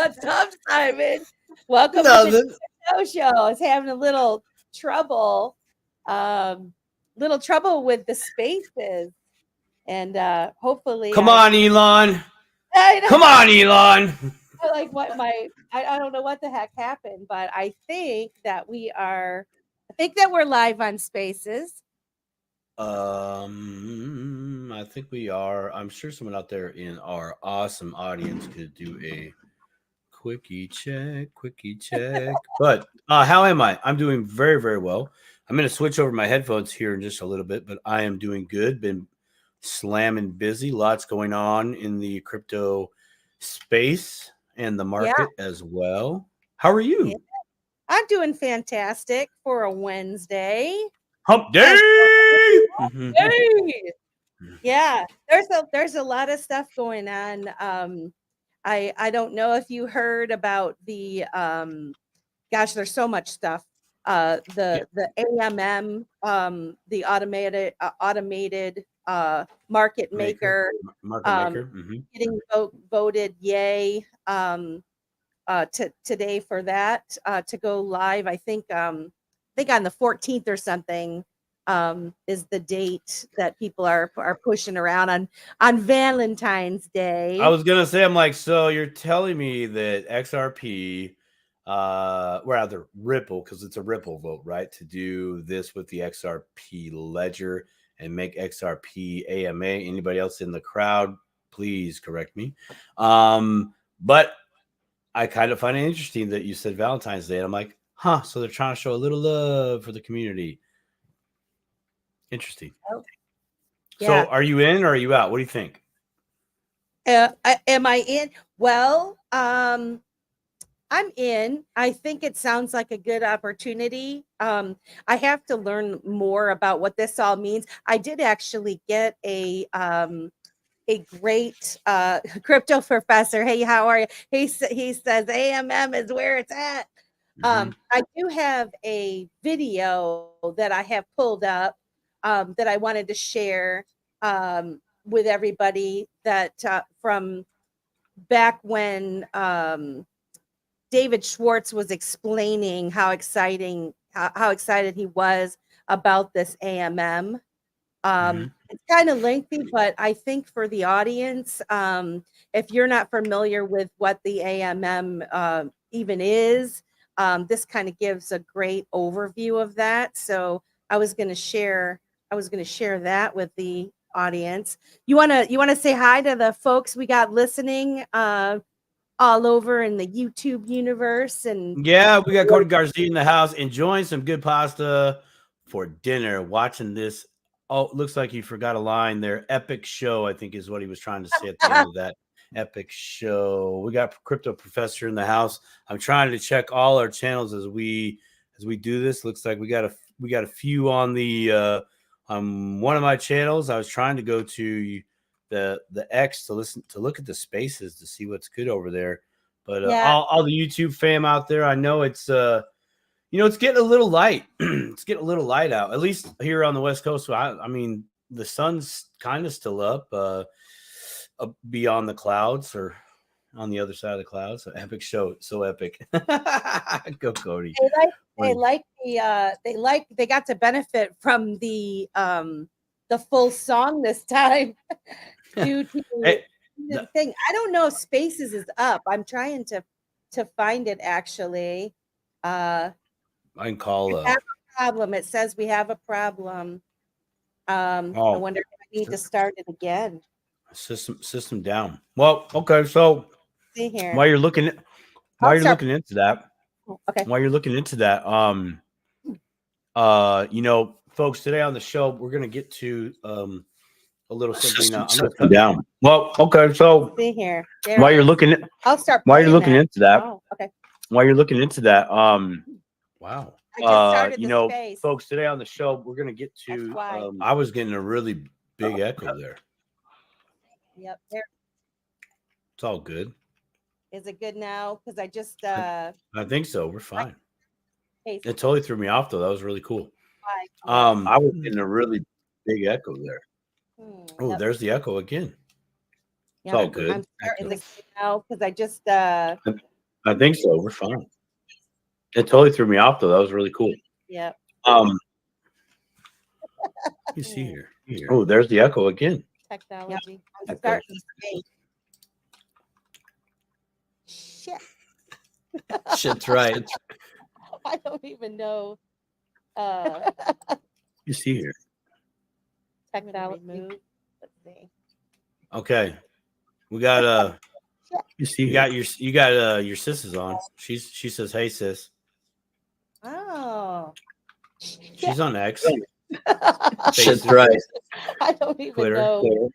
What's up, Simon? Welcome to Nothing. the show. I was having a little trouble with the spaces, and hopefully Come our. on, Elon. I know. Come on, Elon. I like what I don't know what the heck happened, but I think that we're live on Spaces. I think we are. I'm sure someone out there in our awesome audience could do a quickie check. But how am I? I'm doing very, very well. I'm going to switch over my headphones here in just a little bit, but I am doing good. Been slamming busy. Lots going on in the crypto space and the Yeah, market as well. How are yeah. you? I'm doing fantastic for a Wednesday. Hump day. As Mhm. Hey! Yeah, there's a lot of stuff going on. I don't know if you heard about the gosh, there's so much stuff. Yeah, The AMM, the automated market maker, maker, market um, maker. Hmm. getting voted yay today for that to go live. I think on the 14th or something is the date that people are pushing around on Valentine's I Day. was gonna say, I'm like, so you're telling me that XRP, rather Ripple, because it's a Ripple vote, right? To do this with the XRP ledger and make XRP AMA. Anybody else in the crowd, please correct me. But I kind of find it interesting that you said Valentine's Day. And I'm like, huh, so they're trying to show a little love for the community. Interesting. Oh, So yeah. are you in or are you out? What do you think? Am I in? Well, I'm in. I think it sounds like a good opportunity. I have to learn more about what this all means. I did actually get a great crypto professor. Hey, how are you? He says AMM is where it's at. Mm-hmm. I do have a video that I have pulled up that I wanted to share with everybody that from back when David Schwartz was explaining how excited he was about this AMM. Mm-hmm. It's kind of lengthy, but I think for the audience, if you're not familiar with what the AMM even is, this kind of gives a great overview of that. So I was going to share that with the audience. You want to say hi to the folks we got listening all over in the YouTube universe and Yeah, we got Cody Garcia in the house enjoying some good pasta for dinner, watching this. Oh, looks like he forgot a line there. Epic show, I think is what he was trying to say at the end of that. Epic show. We got Crypto Professor in the house. I'm trying to check all our channels as we do this. Looks like we got a few on the one of my channels. I was trying to go to the X to look at the spaces to see what's good over there. But yeah. all the YouTube fam out there, I know it's it's getting a little light. It's getting a little light out, at least here on the West Coast. So I mean, the sun's kind of still up beyond the clouds or on the other side of the clouds. So epic show, so epic. Go Cody. They like they Morning. like they got to benefit from the full song this time due to Hey, the thing. I don't know if Spaces is up. I'm trying to find it actually. Uh I can call. we have a problem. It says we have a problem. I Oh, wonder if I need to start it again. system down. Well, okay. So See here. while you're looking while I'll you're start. looking into that, Okay. while you're looking into that, folks, today on the show we're gonna get to a little something. I'm gonna cut down. Well, okay, so See here. There while it you're is. looking at I'll start while you're playing looking that. into that, Oh, okay. while you're looking into that, wow, I just started the space. folks, today on the show we're gonna get That's to. why. I was getting a really big echo there. Yep. There It's all good. is it good now? Because I just I think so. We're fine. paste It totally threw me off though. That was really cool. yes. I was getting a really big echo there. Oh, Yep. there's the echo again. It's Yep. all I'm good. is it Echo. good now? Because I just I think so. We're fine. It totally threw me off, though. That was really cool. Yep. You see here. Oh, there's the echo again. Technology. I'm Echo. starting to say. Shit. Shit's right. I don't even know. You see here. Technology. Let's see. Okay. We got you see you got your sis is on. She says, "Hey sis." Oh. She's on X. Shit's right. I don't even Twitter. know.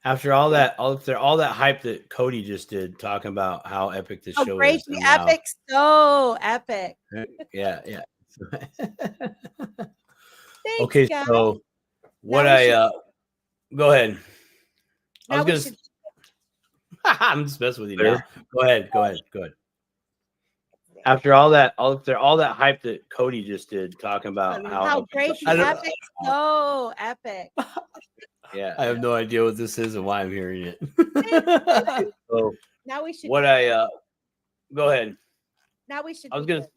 After all that hype that Cody just did, talking about how epic this show great, is. And epic, so epic. Yeah. Thanks, Okay, guys. so what go ahead. Now I'm just messing with you now. Go ahead. After all that hype that Cody just did, talking about how great, epic, so epic. Yeah, I have no idea what this is and why I'm hearing it. So now we should. Go ahead. Now we should. I was gonna.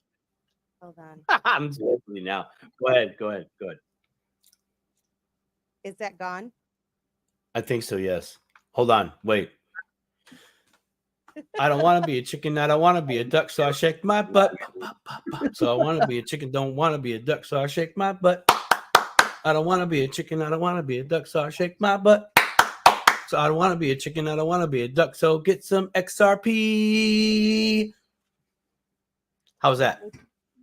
Hold on. I'm just messing with you now. Go ahead. Is that gone? I think so. Yes. Hold on. Wait. I don't want to be a chicken. I don't want to be a duck. So I shake my butt. So I want to be a chicken. Don't want to be a duck. So I shake my butt. I don't want to be a chicken. I don't want to be a duck. So I shake my butt. So I don't want to be a chicken. I don't want to be a duck. So get some XRP. How's that?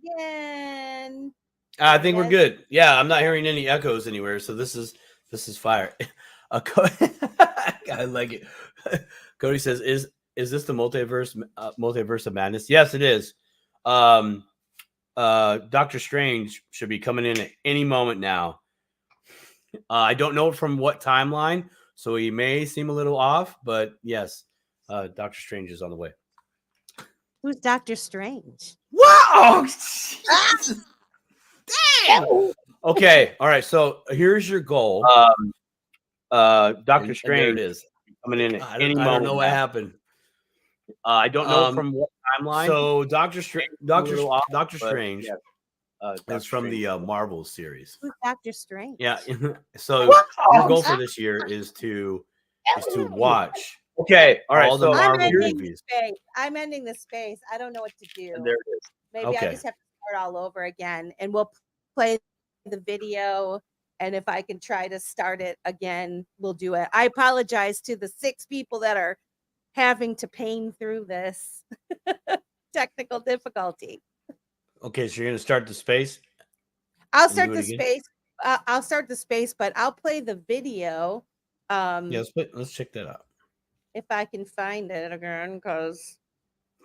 Again. I think we're good. Yeah, I'm not hearing any echoes anywhere. So this is fire. I like it. Cody says, "Is this the multiverse of madness?" Yes, it is. Doctor Strange should be coming in at any moment now. I don't know from what timeline, so he may seem a little off, but yes, Doctor Strange is on the way. Who's Doctor Strange? Wow! Damn. Okay, all right. So here's your goal. Doctor Strange is coming in at any moment. I don't know what happened. I don't know from what timeline. So Doctor Strange is from the Marvel series. Who's Doctor Strange? Yeah. So your goal for this year is to watch. Okay. All right. All the Marvel movies. I'm ending the space. I don't know what to do. And there it is. Maybe I just have to start all over again, and we'll play the video. And if I can try to start it again, we'll do it. I apologize to the 6 people that are having to pain through this technical difficulty. Okay, so you're going to start the space? I'll start the space. I'll start the space, but I'll play the video. Yeah, let's check that out. If I can find it again, because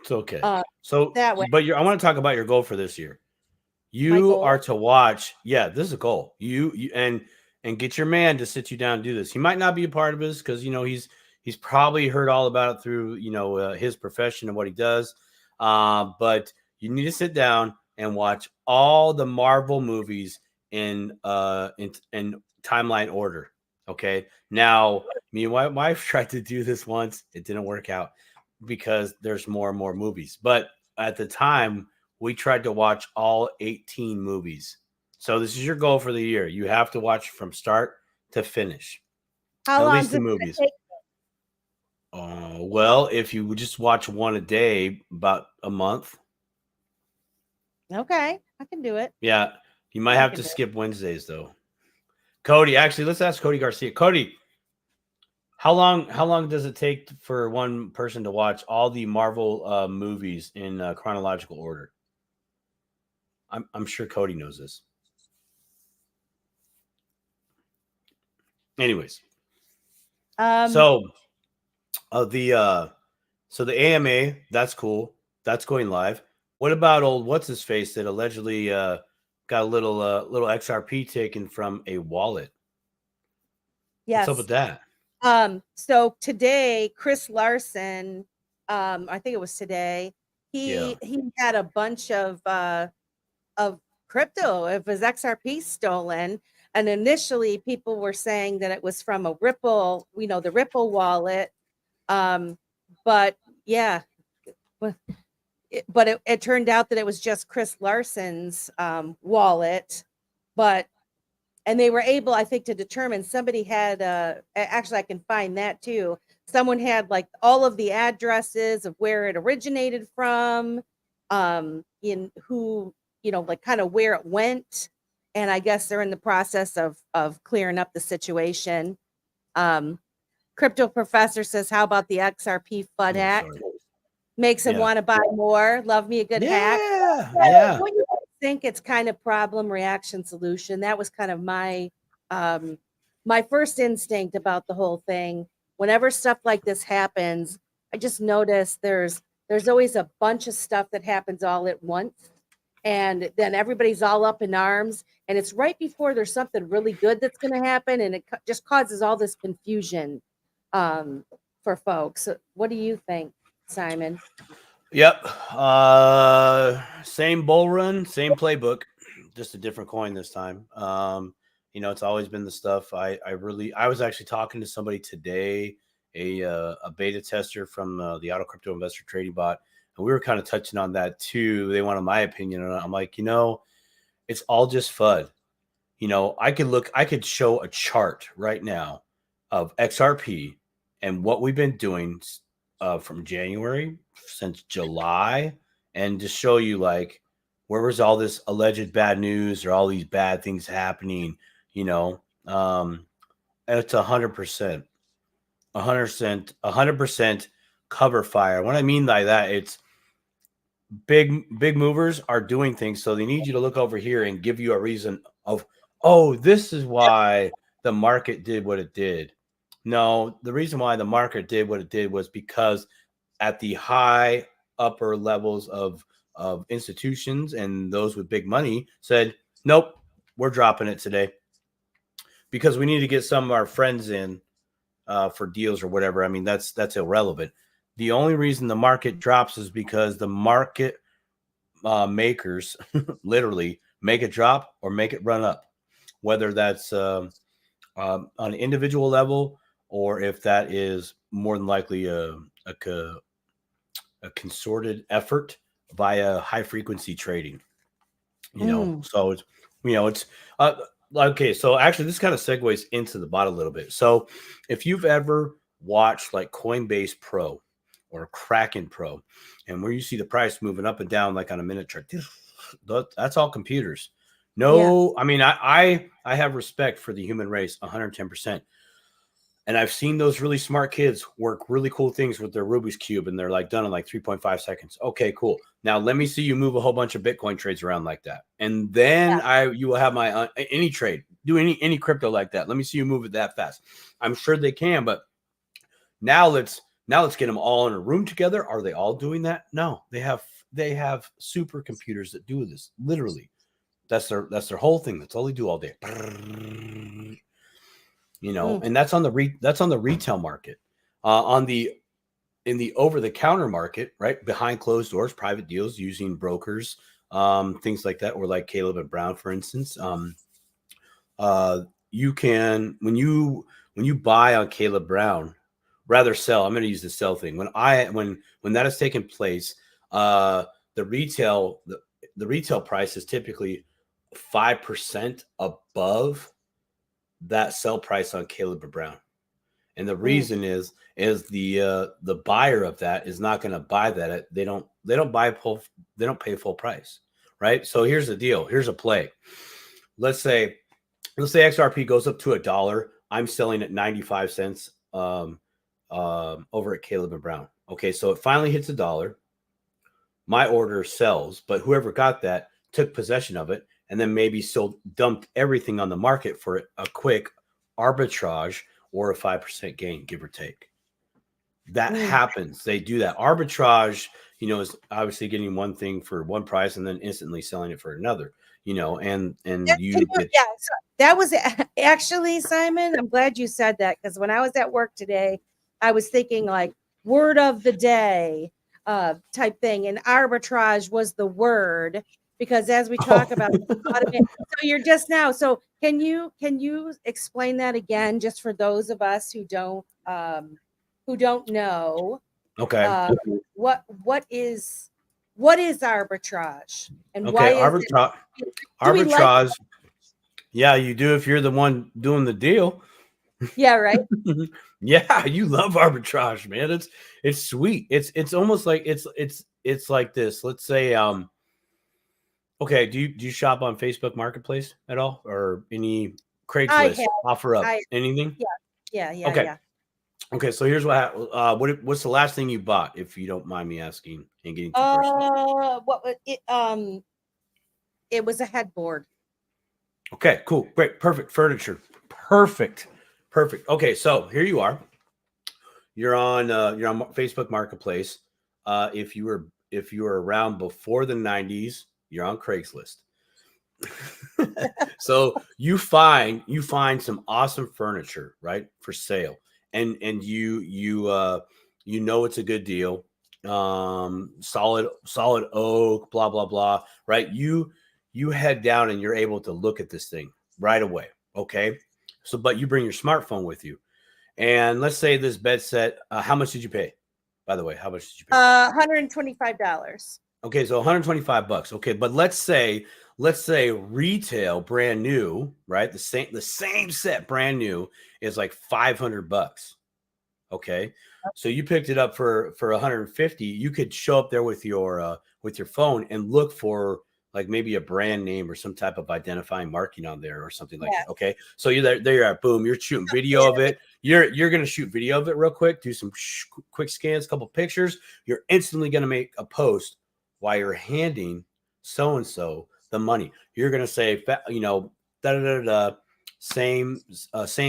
it's okay. So that way. But I want to talk about your goal for this year. You are to watch. Yeah, this is a goal. You and get your man to sit you down and do this. He might not be a part of this because he's probably heard all about it through his profession and what he does. But you need to sit down and watch all the Marvel movies in timeline order. Okay. Now, me and my wife tried to do this once. It didn't work out because there's more and more movies. But at the time, we tried to watch all 18 movies. So this is your goal for the year. You have to watch from start to finish. How long at least the movies. Well, if you would just watch one a day, about a month. Okay, I can do it. Yeah, you might have to skip Wednesdays though. Cody, actually, let's ask Cody Garcia. Cody, how long does it take for one person to watch all the Marvel movies in chronological order? I'm sure Cody knows this. Anyways, so the AMA, that's cool. That's going live. What about old what's his face that allegedly got a little XRP taken from a wallet? Yes. What's up with that? So today, Chris Larson, I think it was today, he had a bunch of crypto of his XRP stolen. And initially people were saying that it was from a Ripple, the Ripple wallet. But Yeah. But it turned out that it was just Chris Larson's wallet, and they were able, I think, to determine somebody had actually I can find that too. Someone had like all of the addresses of where it originated from, in who, like kind of where it went. And I guess they're in the process of clearing up the situation. Crypto Professor says, how about the XRP FUD hack? Makes him want to buy more. Love me a good hack. Yeah. What you think it's kind of problem, reaction, solution. That was kind of my my first instinct about the whole thing. Whenever stuff like this happens, I just notice there's always a bunch of stuff that happens all at once. And then everybody's all up in arms. And it's right before there's something really good that's going to happen. And it just causes all this confusion for folks. What do you think, Simon? Yep. Same bull run, same playbook, just a different coin this time. It's always been the stuff. I was actually talking to somebody today, a beta tester from the Auto Crypto Investor Trading Bot, and we were kind of touching on that too. They wanted my opinion, and I'm like, it's all just FUD. I could show a chart right now of XRP and what we've been doing from January since July, and just show you like where was all this alleged bad news or all these bad things happening, and it's 100%, 100% cover fire. What I mean by that, it's big movers are doing things, so they need you to look over here and give you a reason of, oh, this is why the market did what it did. No, the reason why the market did what it did was because at the high upper levels of institutions and those with big money said, nope, we're dropping it today because we need to get some of our friends in for deals or whatever. I mean, that's irrelevant. The only reason the market drops is because the market makers literally make it drop or make it run up, whether that's on an individual level or if that is more than likely a consorted effort via high frequency trading. So it's okay. So actually, this kind of segues into the bot a little bit. So if you've ever watched like Coinbase Pro or Kraken Pro, and where you see the price moving up and down like on a minute chart, that's all computers. No, yeah. I mean, I have respect for the human race 110%. And I've seen those really smart kids work really cool things with their Rubik's Cube, and they're like done in like 3.5 seconds. Okay, cool. Now let me see you move a whole bunch of Bitcoin trades around like that. And then you will have my any trade, do any crypto like that. Let me see you move it that fast. I'm sure they can, but now let's get them all in a room together. Are they all doing that? No, they have supercomputers that do this. Literally, that's their whole thing. That's all they do all day. And that's on the retail market. In the over-the-counter market, right behind closed doors, private deals using brokers, things like that, or like Caleb and Brown, for instance. You can when you buy on Caleb Brown, rather sell. I'm going to use the sell thing. When that has taken place, the retail price is typically 5% above that sell price on Caleb Brown. And the reason is the buyer of that is not going to buy that. They don't pay full price. Right. So here's the deal. Here's a play. Let's say XRP goes up to $1. I'm selling at 95 cents over at Caleb Brown. Okay. So it finally hits $1. My order sells, but whoever got that took possession of it and then maybe dumped everything on the market for a quick arbitrage or a 5% gain, give or take. That happens. They do that. Arbitrage, is obviously getting one thing for one price and then instantly selling it for another, and so that was actually, Simon, I'm glad you said that, because when I was at work today, I was thinking like word of the day type thing, and arbitrage was the word. Because as we talk about, so you're just now. So can you explain that again, just for those of us who don't know? Okay. What is arbitrage, and why Okay. is Arbitrage. it? Do we like Arbitrage. Yeah, you do if you're the one doing the deal. Yeah, right. Yeah, you love arbitrage, man. It's sweet. It's almost like it's like this. Let's say okay, do you shop on Facebook Marketplace at all, or any I Craigslist have. offer up anything? Yeah. Okay. Okay, so here's what's the last thing you bought, if you don't mind me asking and getting too personal? What was it? It was a headboard. Okay, cool, great, perfect furniture, perfect. Okay, so here you are. You're on Facebook Marketplace. If you were around before the 90s, you're on Craigslist. So you find some awesome furniture, right, for sale, and you know it's a good deal, solid oak, blah blah blah, right? You head down and you're able to look at this thing right away. Okay, so but you bring your smartphone with you, and let's say this bed set, how much did you pay, by the way? How much did you pay? $125. Okay, so $125. Okay, but let's say retail brand new, right? The same set brand new is like $500. Okay, so you picked it up for 150. You could show up there with your phone and look for like maybe a brand name or some type of identifying marking on there or something like that. Okay, so you're there you're at, boom, you're shooting video of it. You're gonna shoot video of it real quick, do some quick scans, couple pictures. You're instantly gonna make a post while you're handing so and so the money. You're gonna say, you know, da da da da, same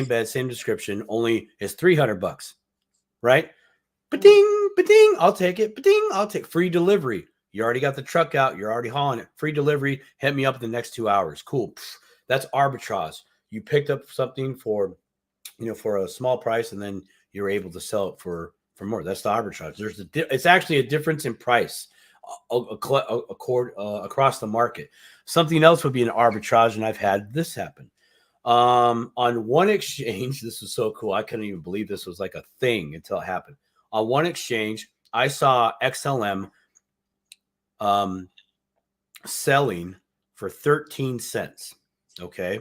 bed, same description, only it's $300, right? Ba-ding, ba-ding, I'll take it. Ba-ding, I'll take free delivery. You already got the truck out. You're already hauling it. Free delivery. Hit me up in the next 2 hours. Cool. That's arbitrage. You picked up something for, for a small price, and then you're able to sell it for more. That's the arbitrage. It's actually a difference in price across the market. Something else would be an arbitrage, and I've had this happen. On one exchange, this was so cool. I couldn't even believe this was like a thing until it happened. On one exchange, I saw XLM selling for 13 cents. Okay.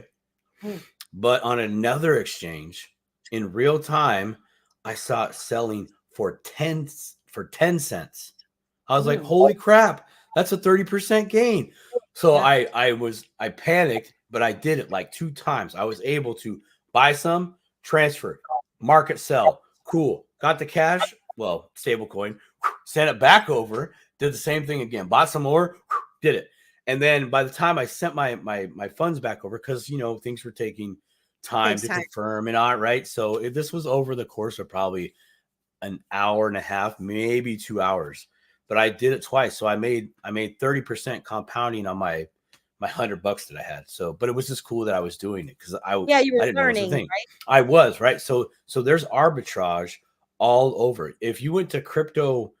But on another exchange in real time, I saw it selling for 10 cents. I was like, holy crap, that's a 30% gain. So I panicked, but I did it like 2 times. I was able to buy some, transfer, market sell. Cool. Got the cash. Well, stable coin, sent it back over, did the same thing again, bought some more, did it. And then by the time I sent my funds back over, because things were taking time to confirm and all right. So this was over the course of probably an hour and a half, maybe 2 hours. But I did it twice. So I made 30% compounding on my $100 that I had. So, but it was just cool that I was doing it, because you were learning, know it was a thing. Right? I was, right. So there's arbitrage all over. If you went to crypto,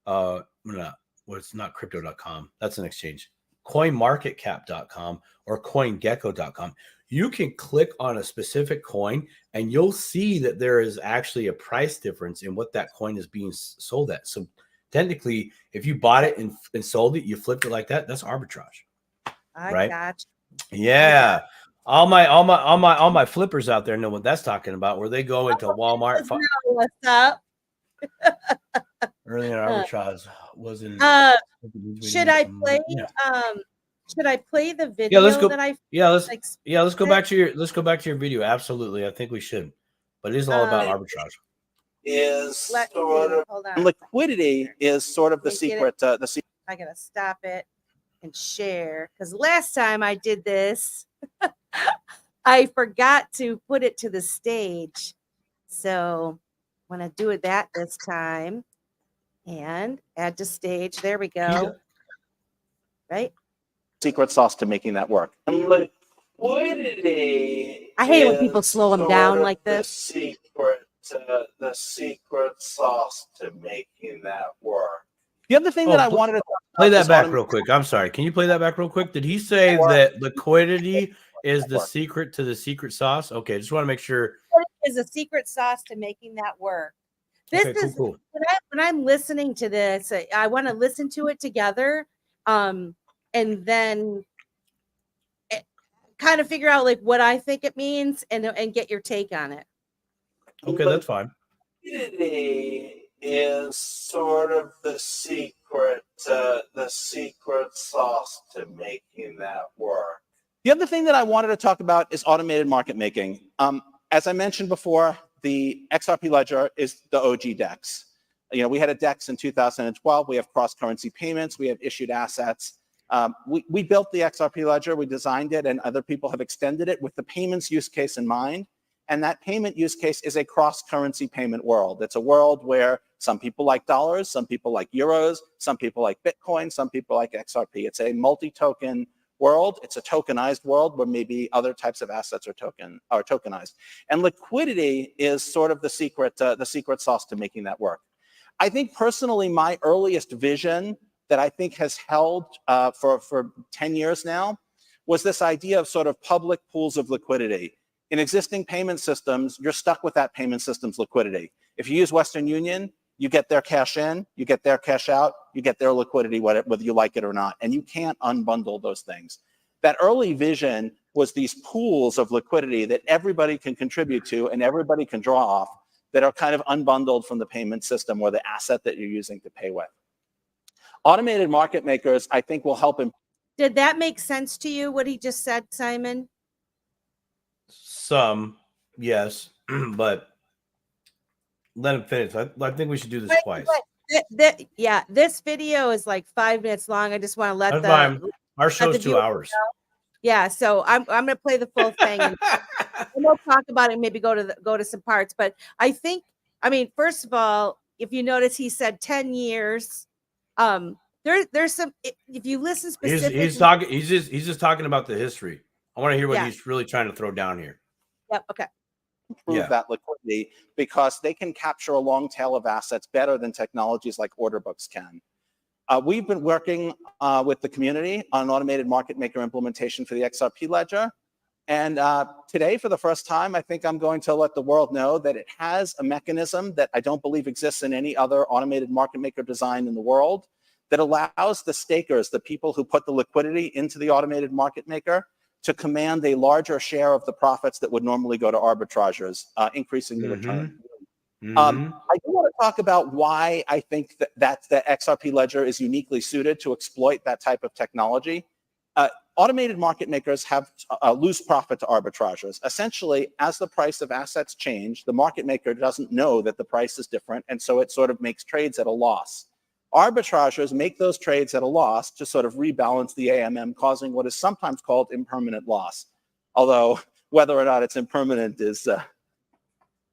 it's not crypto.com. That's an exchange. CoinMarketCap.com or CoinGecko.com. You can click on a specific coin and you'll see that there is actually a price difference in what that coin is being sold at. So technically, if you bought it and sold it, you flipped it like that, that's arbitrage. I got you. Yeah. All my flippers out there know what that's talking about, where they go into Walmart. What's up? Earlier arbitrage wasn't. Should I play? Should I play the video? Yeah, let's go. That I let's go back to your video. Absolutely, I think we should. But it is all about arbitrage. Liquidity is sort of the secret. I gotta stop it and share, because last time I did this, I forgot to put it to the stage. So when I do it this time, and add to stage, there we go. Right. Secret sauce to making that work. Liquidity. I hate when people slow them down like this. The secret sauce to making that work. The other thing that I wanted to play that back real quick. I'm sorry. Can you play that back real quick? Did he say that liquidity is the secret to the secret sauce? Okay, just want to make sure. Is a secret sauce to making that work. This Okay, is cool. when I'm listening to this, I want to listen to it together, and then kind of figure out like what I think it means and get your take on it. Okay, that's fine. Liquidity is sort of the secret sauce to making that work. The other thing that I wanted to talk about is automated market making. As I mentioned before, the XRP ledger is the OG DEX. We had a DEX in 2012. We have cross-currency payments. We have issued assets. We built the XRP ledger. We designed it, and other people have extended it with the payments use case in mind. And that payment use case is a cross-currency payment world. It's a world where some people like dollars, some people like euros, some people like Bitcoin, some people like XRP. It's a multi-token world. It's a tokenized world where maybe other types of assets are tokenized. And liquidity is sort of the secret sauce to making that work. I think personally, my earliest vision that I think has held for 10 years now was this idea of sort of public pools of liquidity. In existing payment systems, you're stuck with that payment system's liquidity. If you use Western Union, you get their cash in, you get their cash out, you get their liquidity, whether you like it or not, and you can't unbundle those things. That early vision was these pools of liquidity that everybody can contribute to and everybody can draw off that are kind of unbundled from the payment system or the asset that you're using to pay with. Automated market makers, I think, will help. Did that make sense to you, what he just said, Simon? Some, yes, but let him finish. I think we should do this twice. Yeah, this video is like 5 minutes long. I just want to let That's fine. Our show's 2 hours. Yeah, so I'm gonna play the full thing and we'll talk about it. And maybe go to some parts. But I mean, first of all, if you notice, he said 10 years. There's some. If you listen specifically, he's talking. He's just talking about the history. I want to hear what he's really trying to throw down here. Yep. Okay. Improve that liquidity because they can capture a long tail of assets better than technologies like order books can. We've been working with the community on automated market maker implementation for the XRP ledger. And today, for the first time, I think I'm going to let the world know that it has a mechanism that I don't believe exists in any other automated market maker design in the world that allows the stakers, the people who put the liquidity into the automated market maker, to command a larger share of the profits that would normally go to arbitrageurs, increasing the return. I do want to talk about why I think that the XRP ledger is uniquely suited to exploit that type of technology. Automated market makers have lose profit to arbitrageurs. Essentially, as the price of assets change, the market maker doesn't know that the price is different, and so it sort of makes trades at a loss. Arbitrageurs make those trades at a loss to sort of rebalance the AMM, causing what is sometimes called impermanent loss. Although whether or not it's impermanent is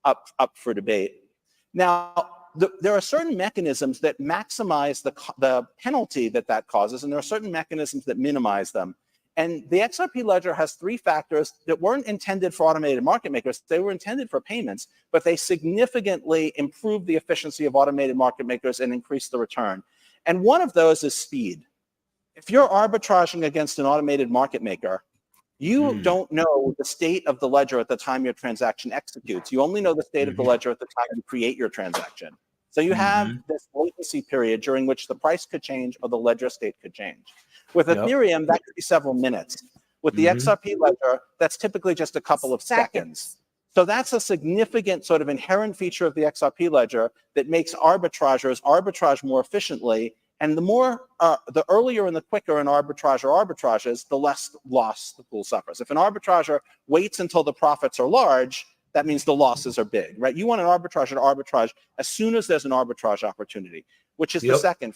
up for debate. Now, there are certain mechanisms that maximize the penalty that causes, and there are certain mechanisms that minimize them. And the XRP ledger has 3 factors that weren't intended for automated market makers. They were intended for payments, but they significantly improve the efficiency of automated market makers and increase the return. And one of those is speed. If you're arbitraging against an automated market maker, you don't know the state of the ledger at the time your transaction executes. You only know the state of the ledger at the time you create your transaction. So you have this latency period during which the price could change or the ledger state could change. With Ethereum, that could be several minutes. With the XRP ledger, that's typically just a couple of seconds. So that's a significant sort of inherent feature of the XRP ledger that makes arbitrageurs arbitrage more efficiently. And the earlier and the quicker an arbitrager arbitrages, the less loss the pool suffers. If an arbitrager waits until the profits are large, that means the losses are big, right? You want an arbitrager to arbitrage as soon as there's an arbitrage opportunity, which is the second.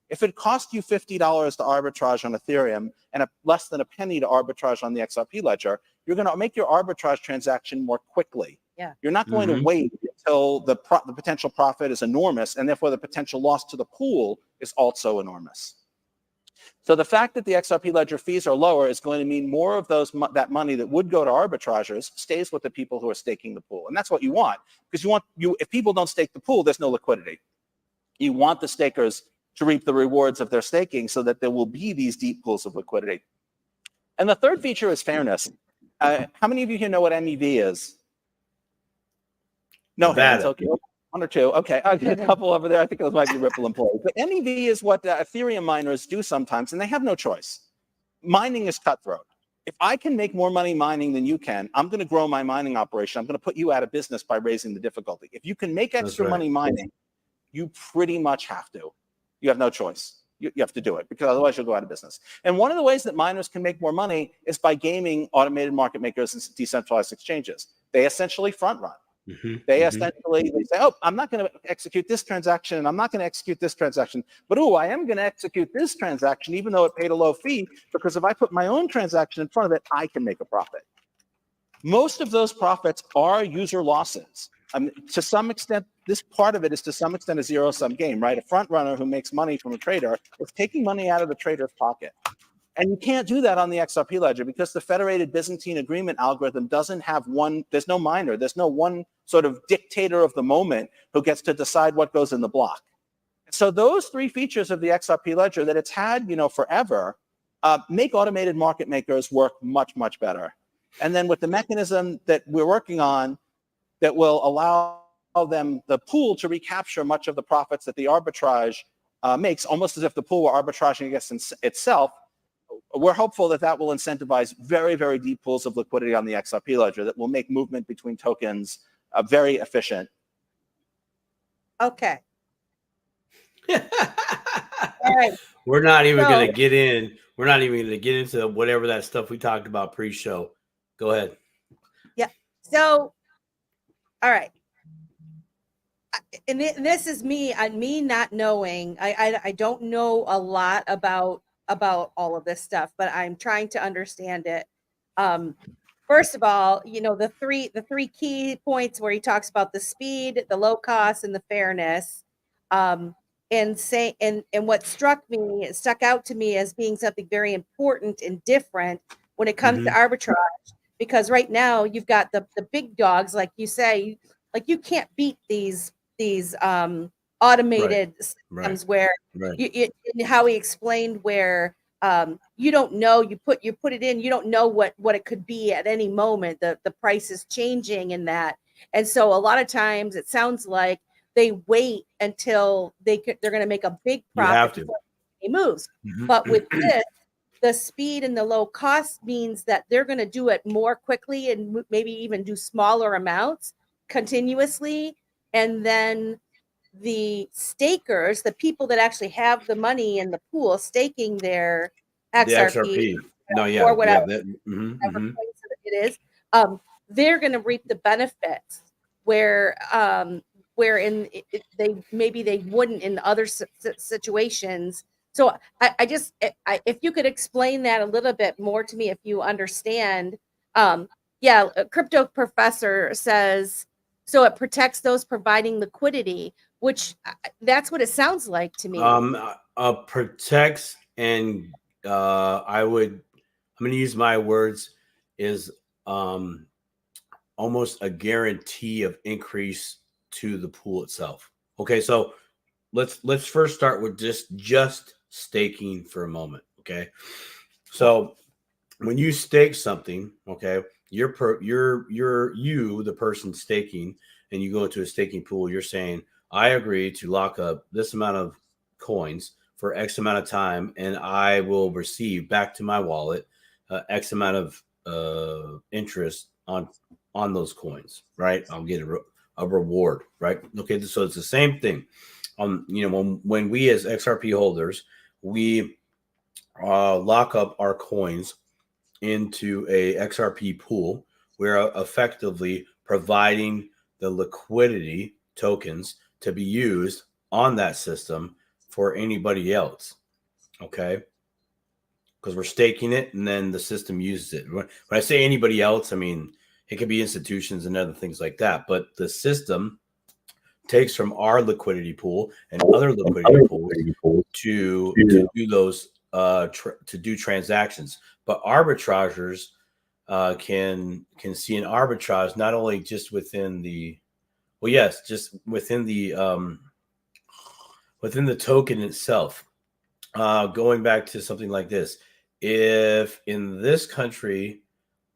If it cost you $50 to arbitrage on Ethereum and less than a penny to arbitrage on the XRP ledger, you're going to make your arbitrage transaction more quickly. Yeah. You're not going to wait until the potential profit is enormous, and therefore the potential loss to the pool is also enormous. So the fact that the XRP ledger fees are lower is going to mean more of that money that would go to arbitrageurs stays with the people who are staking the pool. And that's what you want, because if people don't stake the pool, there's no liquidity. You want the stakers to reap the rewards of their staking so that there will be these deep pools of liquidity. And the third feature is fairness. How many of you here know what MEV is? No hands, okay. One or two. Okay, I got a couple over there. I think those might be Ripple employees. But NEV is what Ethereum miners do sometimes, and they have no choice. Mining is cutthroat. If I can make more money mining than you can, I'm going to grow my mining operation. I'm going to put you out of business by raising the difficulty. If you can make extra money mining, you pretty much have to. You have no choice. You have to do it because otherwise you'll go out of business. And one of the ways that miners can make more money is by gaming automated market makers and decentralized exchanges. They essentially front run. They essentially say, oh, I'm not going to execute this transaction, and I'm not going to execute this transaction, but oh, I am going to execute this transaction, even though it paid a low fee, because if I put my own transaction in front of it, I can make a profit. Most of those profits are user losses. To some extent, this part of it is to some extent a zero-sum game, right? A front runner who makes money from a trader is taking money out of the trader's pocket. And you can't do that on the XRP ledger because the federated Byzantine agreement algorithm doesn't have one, there's no miner, there's no one sort of dictator of the moment who gets to decide what goes in the block. So those three features of the XRP ledger that it's had, forever, make automated market makers work much, much better. And then with the mechanism that we're working on that will allow them, the pool, to recapture much of the profits that the arbitrage makes, almost as if the pool were arbitraging against itself, we're hopeful that that will incentivize very, very deep pools of liquidity on the XRP ledger that will make movement between tokens very efficient. Okay. All right. We're not even going to get in. We're not even going to get into whatever that stuff we talked about pre-show. Go ahead. Yeah. So, all right. And this is me not knowing. I don't know a lot about all of this stuff, but I'm trying to understand it. First of all, the three key points where he talks about the speed, the low cost, and the fairness. And what stuck out to me as being something very important and different when it comes to arbitrage, because right now you've got the big dogs, like you say, like you can't beat these automated systems where how he explained where you don't know, you put it in, you don't know what it could be at any moment. The price is changing in that. And so a lot of times it sounds like they wait until they're going to make a big profit before he moves. But with this, the speed and the low cost means that they're going to do it more quickly and maybe even do smaller amounts continuously. And then the stakers, the people that actually have the money in the pool staking their XRP, or whatever, whatever it is, they're going to reap the benefits where they wouldn't in other situations. So if you could explain that a little bit more to me, if you understand. A crypto professor says, so it protects those providing liquidity, which that's what it sounds like to me. Protects, and I'm going to use my words, is almost a guarantee of increase to the pool itself. Okay, so let's first start with just staking for a moment. Okay, so when you stake something, okay, you're the person staking, and you go into a staking pool, you're saying, I agree to lock up this amount of coins for X amount of time, and I will receive back to my wallet X amount of interest on those coins, right? I'll get a reward, right? Okay, so it's the same thing. When we as XRP holders, we lock up our coins into a XRP pool, we're effectively providing the liquidity tokens to be used on that system for anybody else. Okay, because we're staking it and then the system uses it. When I say anybody else, I mean it could be institutions and other things like that, but the system takes from our liquidity pool and other liquidity pools to do those to do transactions. But arbitragers can see an arbitrage not only just within the within the token itself. Going back to something like this, if in this country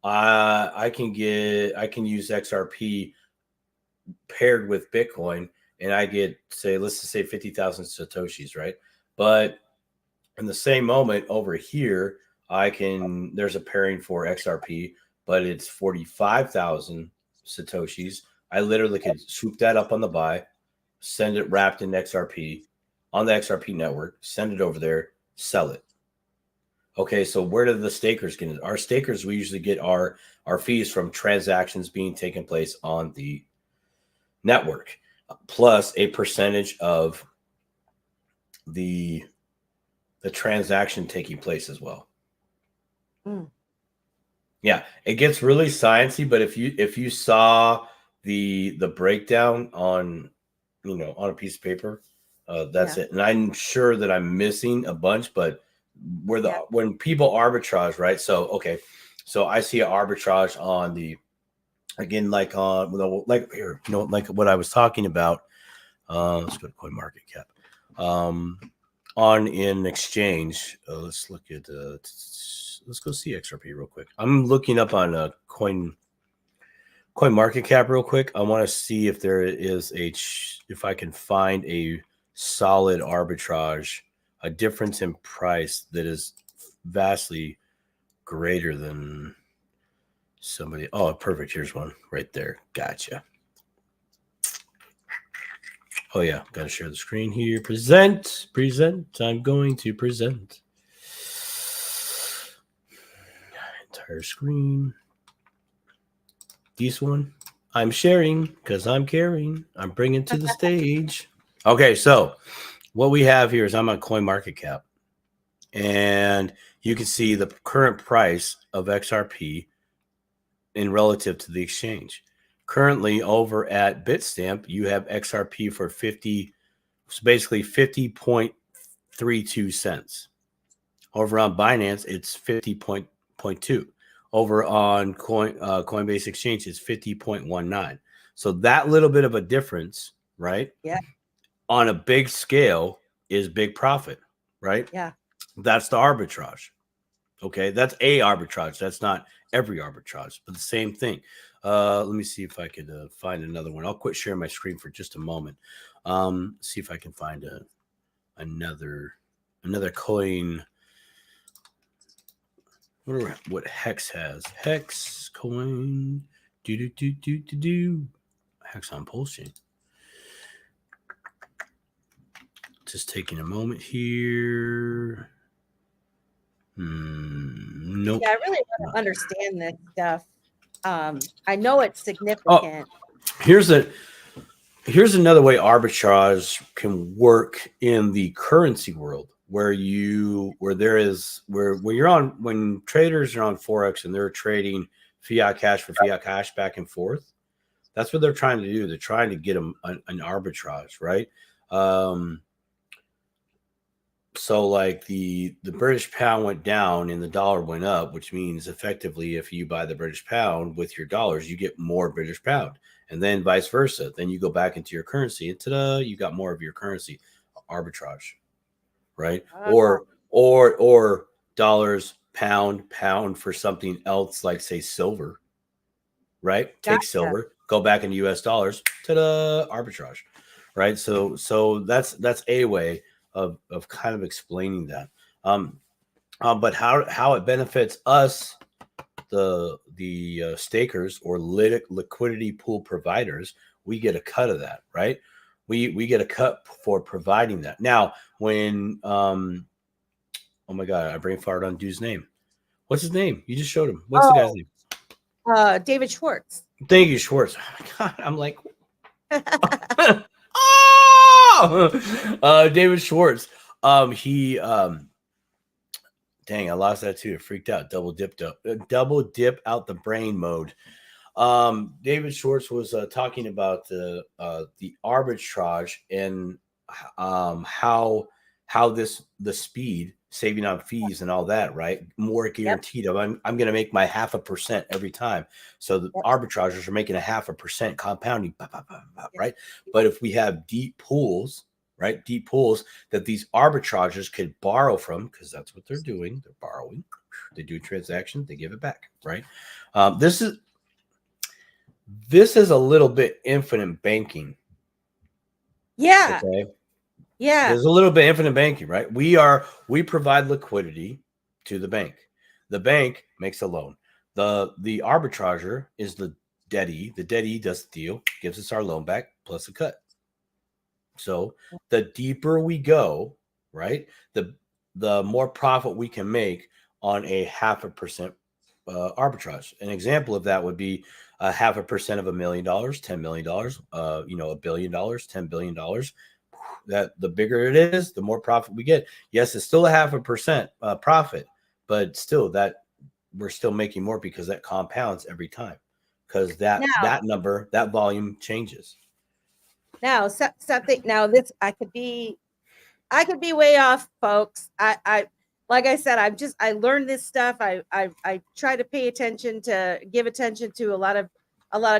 I can use XRP paired with Bitcoin, and I get, say, let's just say 50,000 Satoshis, right? But in the same moment over here, there's a pairing for XRP, but it's 45,000 Satoshis. I literally could swoop that up on the buy, send it wrapped in XRP on the XRP network, send it over there, sell it. Okay, so where do the stakers get it? Our stakers, we usually get our fees from transactions being taken place on the network, plus a percentage of the transaction taking place as well. Yeah, it gets really sciencey, but if you saw the breakdown on on a piece of paper, that's it. And I'm sure that I'm missing a bunch, but when people arbitrage, right? So okay, so I see an arbitrage on the, again, like on like here, like what I was talking about. Let's go to CoinMarketCap. On in exchange, let's look at let's go see XRP real quick. I'm looking up on CoinMarketCap real quick. I want to see if there is if I can find a solid arbitrage, a difference in price that is vastly greater than somebody. Oh, perfect. Here's one right there. Gotcha. Oh yeah, got to share the screen here. Present. I'm going to present. Entire screen. This one I'm sharing because I'm caring. I'm bringing to the stage. Okay, so what we have here is I'm on CoinMarketCap, and you can see the current price of XRP in relative to the exchange. Currently over at Bitstamp, you have XRP for 50, so basically 50.32 cents. Over on Binance, it's 50.2. Over on Coinbase Exchange, it's 50.19. So that little bit of a difference, right? Yeah. On a big scale is big profit, right? Yeah. That's the arbitrage. Okay, that's a arbitrage. That's not every arbitrage, but the same thing. Let me see if I could find another one. I'll quit sharing my screen for just a moment. See if I can find another coin. What Hex has. Hex coin. Hex on Pulse Chain. Just taking a moment here. Nope. Yeah, I really want to understand this stuff. I know it's significant. Here's another way arbitrage can work in the currency world, when traders are on Forex and they're trading fiat cash for fiat cash back and forth. That's what they're trying to do. They're trying to get an arbitrage, right? So like the British pound went down and the dollar went up, which means effectively if you buy the British pound with your dollars, you get more British pound, and then vice versa. Then you go back into your currency and ta-da, you got more of your currency. Arbitrage, right? Or dollars, pound for something else, like say silver, right? Take Gotcha. silver, go back into US dollars, ta-da, arbitrage, right? So that's a way of kind of explaining that. But how it benefits us, the stakers or liquidity pool providers, we get a cut of that, right? We get a cut for providing that. Now, when oh my God, I brain farted on dude's name. What's his name? You just showed him. What's the guy's name? David Schwartz. Thank you, Schwartz. Oh my God, I'm like, David Schwartz. He dang, I lost that too. It freaked out. Double dip out the brain mode. David Schwartz was talking about the arbitrage and how the speed saving on fees and all that, right? More guaranteed. Yep. I'm going to make my 0.5% every time. So the arbitragers are making 0.5% compounding, right? But if we have deep pools, right? Deep pools that these arbitragers could borrow from, because that's what they're doing. They're borrowing. They do transactions. They give it back, right? This is a little bit infinite banking. Yeah. Okay. Yeah. There's a little bit infinite banking, right? We provide liquidity to the bank. The bank makes a loan. The arbitrager is the deadee. The deadee does the deal, gives us our loan back plus a cut. So the deeper we go, right, the more profit we can make on a 0.5% arbitrage. An example of that would be 0.5% of $1 million, $10 million, $1 billion, $10 billion. That the bigger it is, the more profit we get. Yes, it's still a 0.5% profit, but still that we're still making more because that compounds every time because that number, that volume changes. Now, something. Now, this I could be way off, folks. I like I said, I learned this stuff. I try to pay attention to give attention to a lot of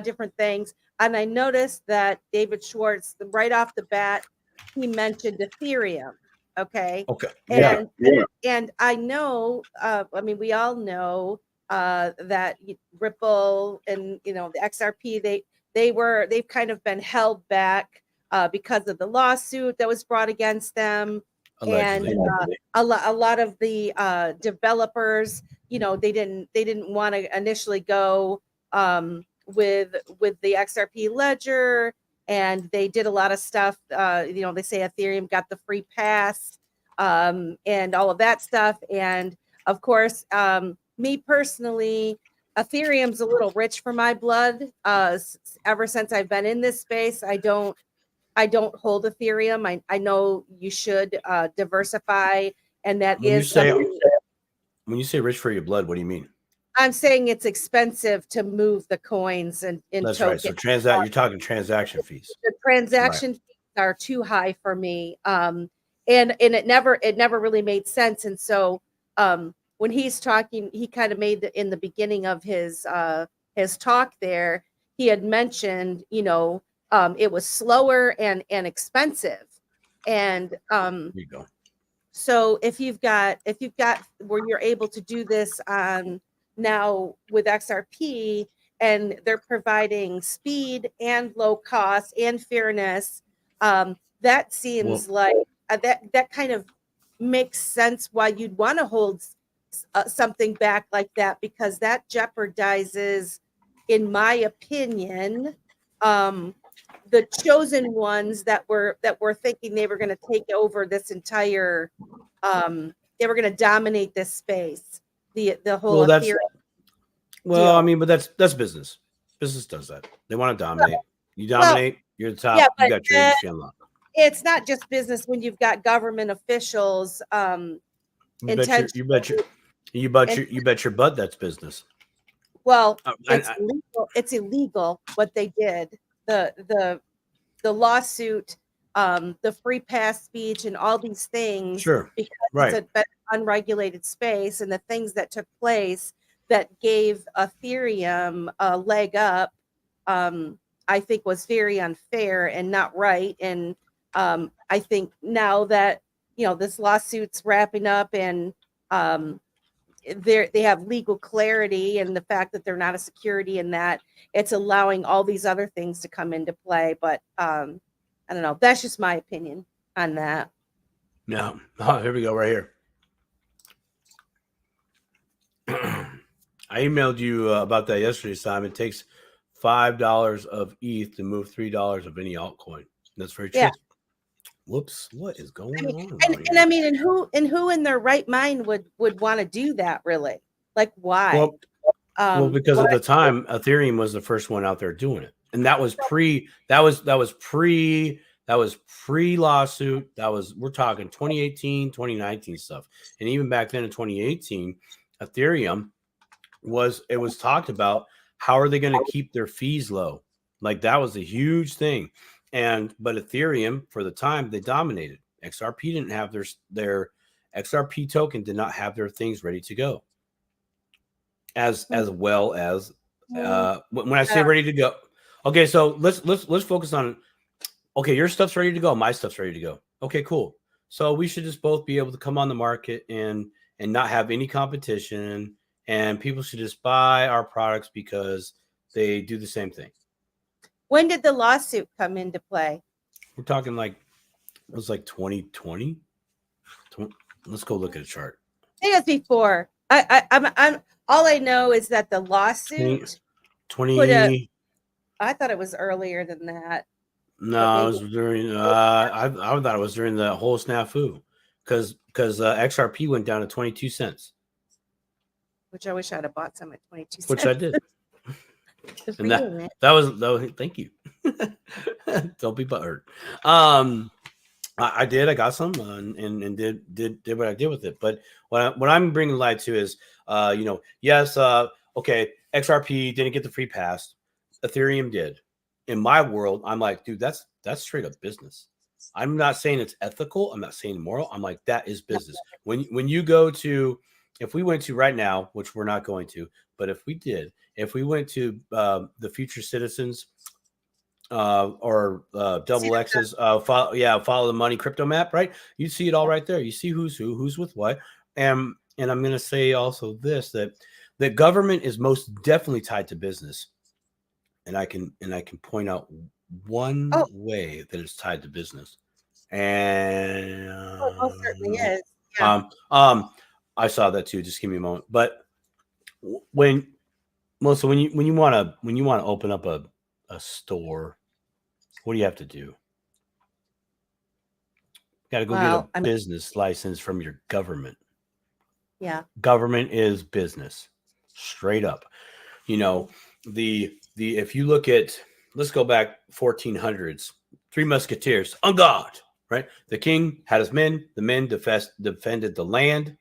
different things, and I noticed that David Schwartz, right off the bat, he mentioned Ethereum. Okay. Yeah. And I know. I mean, we all know that Ripple and the XRP they've kind of been held back because of the lawsuit that was brought against them. Allegedly. And a lot of the developers, they didn't want to initially go with the XRP ledger, and they did a lot of stuff. They say Ethereum got the free pass and all of that stuff. And of course, me personally, Ethereum's a little rich for my blood. Ever since I've been in this space, I don't hold Ethereum. I know you should diversify, and that When is when you say rich for your blood, what do you mean? I'm saying it's expensive to move the coins and in That's tokens. right. So you're talking transaction fees. The transaction fees are too high for me. And it never really made sense. And so when he's talking, he kind of made in the beginning of his talk there, he had mentioned, it was slower and expensive. And There you go. so if you've got where you're able to do this now with XRP, and they're providing speed and low cost and fairness, that seems like that kind of makes sense why you'd want to hold something back like that, because that jeopardizes, in my opinion, the chosen ones that were thinking they were going to take over this entire they were going to dominate this space, the whole Ethereum deal. I mean, but that's business. Business does that. They want to dominate. You dominate, you're the top. You got your industry unlocked. It's not just business when you've got government officials. You bet your butt that's business. Well, it's illegal what they did. The lawsuit, the free pass speech, and all these things. Sure. Because it's an unregulated space, and the things that took place that gave Ethereum a leg up, I think was very unfair and not right. And I think now that this lawsuit's wrapping up, and they have legal clarity, and the fact that they're not a security, and that it's allowing all these other things to come into play. But I don't know. That's just my opinion on that. No. Oh, here we go, right here. I emailed you about that yesterday, Simon. It takes $5 of ETH to move $3 of any altcoin. That's very true. Yeah. Whoops, what is going on? And I mean, and who in their right mind would want to do that, really? Like, why? Because at the time, Ethereum was the first one out there doing it, and that was pre lawsuit. We're talking 2018, 2019 stuff, and even back then in 2018, Ethereum was talked about how are they going to keep their fees low? Like that was a huge thing. But Ethereum, for the time, they dominated. XRP didn't have their XRP token did not have their things ready to go. As well as when I say ready to go. Okay, so let's focus on. Okay, your stuff's ready to go. My stuff's ready to go. Okay, cool. So we should just both be able to come on the market and not have any competition, and people should just buy our products because they do the same thing. When did the lawsuit come into play? We're talking like it was like 2020. Let's go look at a chart. I think it's before. I'm all I know is that the lawsuit 20. I thought it was earlier than that. No, it was during. I thought it was during the whole snafu, because XRP went down to 22 cents, Which I wish I'd have bought some at 22 cents. which I did. Good for And you, man. that was thank you. Don't be butthurt. I did. I got some and did what I did with it. But what I'm bringing light to is, yes, okay, XRP didn't get the free pass. Ethereum did. In my world, I'm like, dude, that's straight up business. I'm not saying it's ethical. I'm not saying moral. I'm like, that is business. When you go to, if we went to right now, which we're not going to, but if we went to the Future Citizens or Double X's follow the money crypto map, right? You see it all right there. You see who's with what. And I'm going to say also this, that the government is most definitely tied to business. And I can point out one way that it's tied to business. And it most certainly is. Yeah. I saw that too. Just give me a moment. But Melissa, when you want to open up a store, what do you have to do? You got to go get a business license from your government. Yeah. Government is business, straight up. If you look at, let's go back 1400s, Three Musketeers, en garde, right? The king had his men. The men defended the land,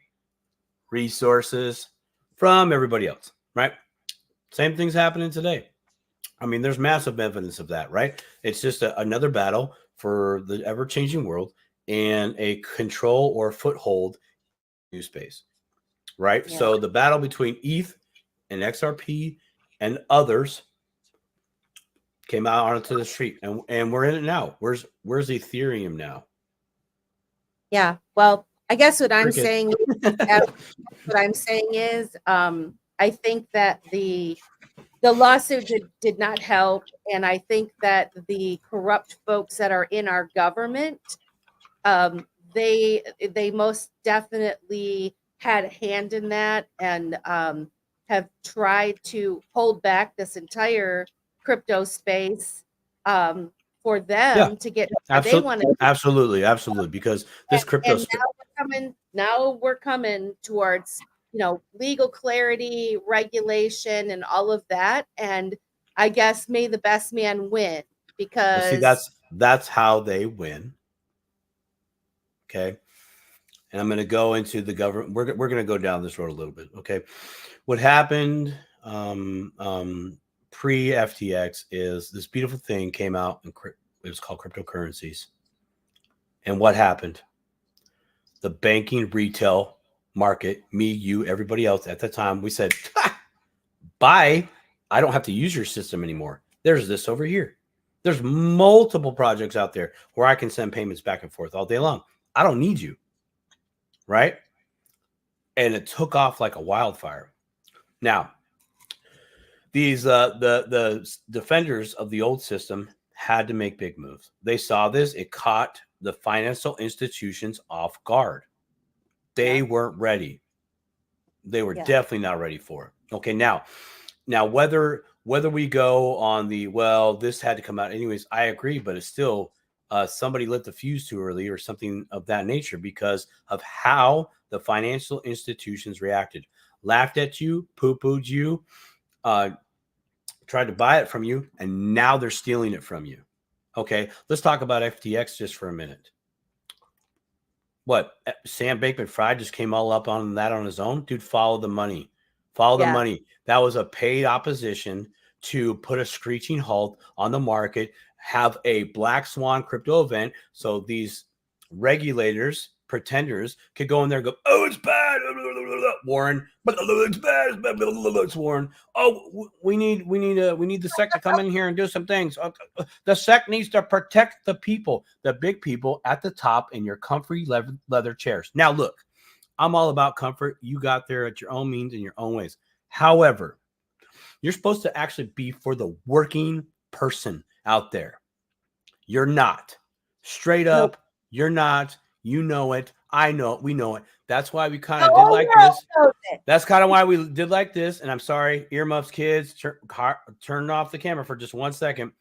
resources from everybody else, right? Same thing's happening today. I mean, there's massive evidence of that, right? It's just another battle for the ever-changing world and a control or foothold in new space, right? Yeah. So the battle between ETH and XRP and others came out onto the street, and we're in it now. Where's Ethereum now? Yeah. Well, I guess what I'm saying is, I think that the lawsuit did not help, and I think that the corrupt folks that are in our government, they most definitely had a hand in that, and have tried to hold back this entire crypto space for them to get they want to. Absolutely, because this crypto and now we're coming towards legal clarity, regulation, and all of that. And I guess may the best man win, because see, that's how they win. Okay. And I'm going to go into the government. We're going to go down this road a little bit. Okay. What happened pre-FTX is this beautiful thing came out, and it was called cryptocurrencies. And what happened? The banking retail market, me, you, everybody else at the time, we said, bye. I don't have to use your system anymore. There's this over here. There's multiple projects out there where I can send payments back and forth all day long. I don't need you. Right? And it took off like a wildfire. Now, these the defenders of the old system had to make big moves. They saw this. It caught the financial institutions off guard. They weren't ready. They were definitely not ready for it. Okay, now whether we go on the, well, this had to come out anyways, I agree, but it's still somebody lit the fuse too early or something of that nature because of how the financial institutions reacted. Laughed at you, poo-pooed you, tried to buy it from you, and now they're stealing it from you. Okay, let's talk about FTX just for a minute. What, Sam Bankman-Fried just came all up on that on his own? Dude, follow the money. Follow the money. That was a paid opposition to put a screeching halt on the market, have a black swan crypto event so these regulators, pretenders, could go in there and go, oh, it's bad, Warren, it's bad, it's Warren. Oh, we need the SEC to come in here and do some things. The SEC needs to protect the people, the big people at the top in your comfy leather chairs. Now, look, I'm all about comfort. You got there at your own means in your own ways. However, you're supposed to actually be for the working person out there. You're not. Straight Nope. up, you're not. You know it. I know it. We know it. That's why we kind The of did whole like world this. knows it. That's kind of why we did like this. And I'm sorry, earmuffs, kids, turn off the camera for just 1 second.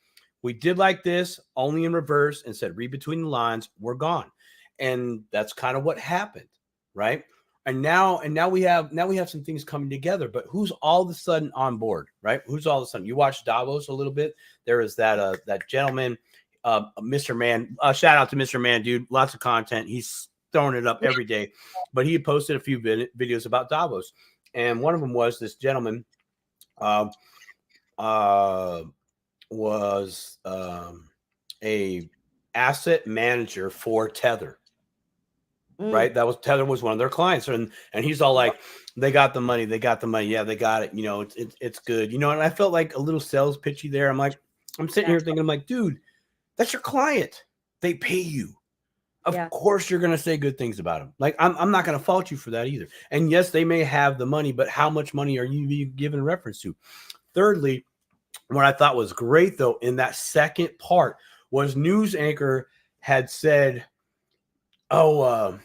We did like this only in reverse and said, read between the lines. We're gone. And that's kind of what happened. Right. And now we have some things coming together, but who's all of a sudden on board, right? Who's all of a sudden? You watch Davos a little bit. There is that gentleman, Mr. Man. Shout out to Mr. Man, dude. Lots of content. He's throwing it up every day. But he had posted a few videos about Davos, and one of them was this gentleman was a asset manager for Tether. Right. That was Tether was one of their clients. And he's all like, they got the money. Yeah, they got it. You know, it's good. You know, and I felt like a little sales pitchy there. I'm sitting here thinking, I'm like, dude, that's your client. They pay you. Of course, you're going to say good things about them. Like, I'm not going to fault you for that either. And yes, they may have the money, but how much money are you giving reference to? Thirdly, what I thought was great, though, in that second part was news anchor had said, do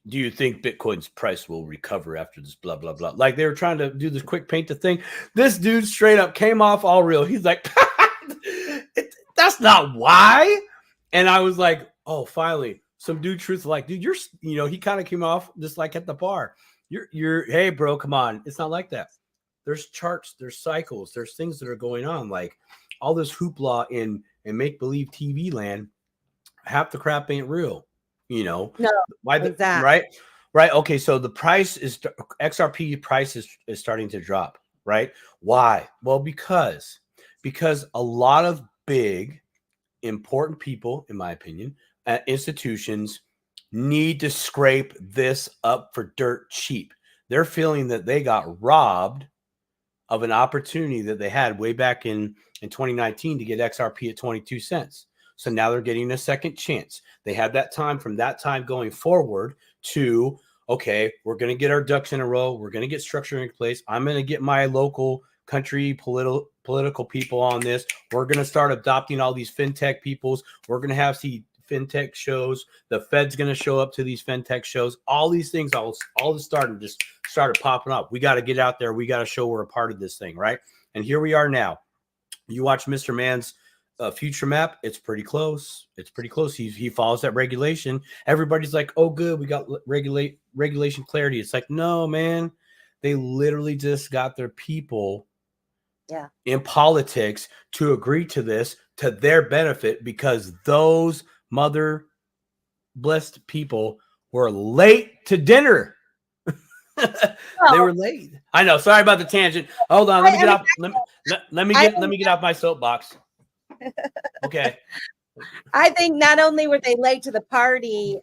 you think Bitcoin's price will recover after this blah, blah, blah? Like they were trying to do this quick paint the thing. This dude straight up came off all real. He's like, that's not why. And I was like, oh, finally, some dude truth like, dude, he kind of came off just like at the bar. Hey, bro, come on. It's not like that. There's charts, there's cycles, there's things that are going on. Like all this hoopla in make-believe TV land, half the crap ain't real. No, why exactly. Right. Okay. So the price is XRP price is starting to drop. Right. Why? Well, because a lot of big, important people, in my opinion, institutions need to scrape this up for dirt cheap. They're feeling that they got robbed of an opportunity that they had way back in 2019 to get XRP at 22 cents. So now they're getting a second chance. They have that time from that time going forward to, okay, we're going to get our ducks in a row. We're going to get structure in place. I'm going to get my local country political people on this. We're going to start adopting all these fintech peoples. We're going to see fintech shows. The Fed's going to show up to these fintech shows. All these things all started popping up. We got to get out there. We got to show we're a part of this thing, right? And here we are now. You watch Mr. Man's future map. It's pretty close. He follows that regulation. Everybody's like, oh, good. We got regulation clarity. It's like, no, man. They literally just got their people in politics to agree to this to their benefit because those mother blessed people were late to dinner. They were late. I know. Sorry about the tangent. Hold on. Let me get off. Let me get off my soapbox. Okay. I think not only were they late to the party,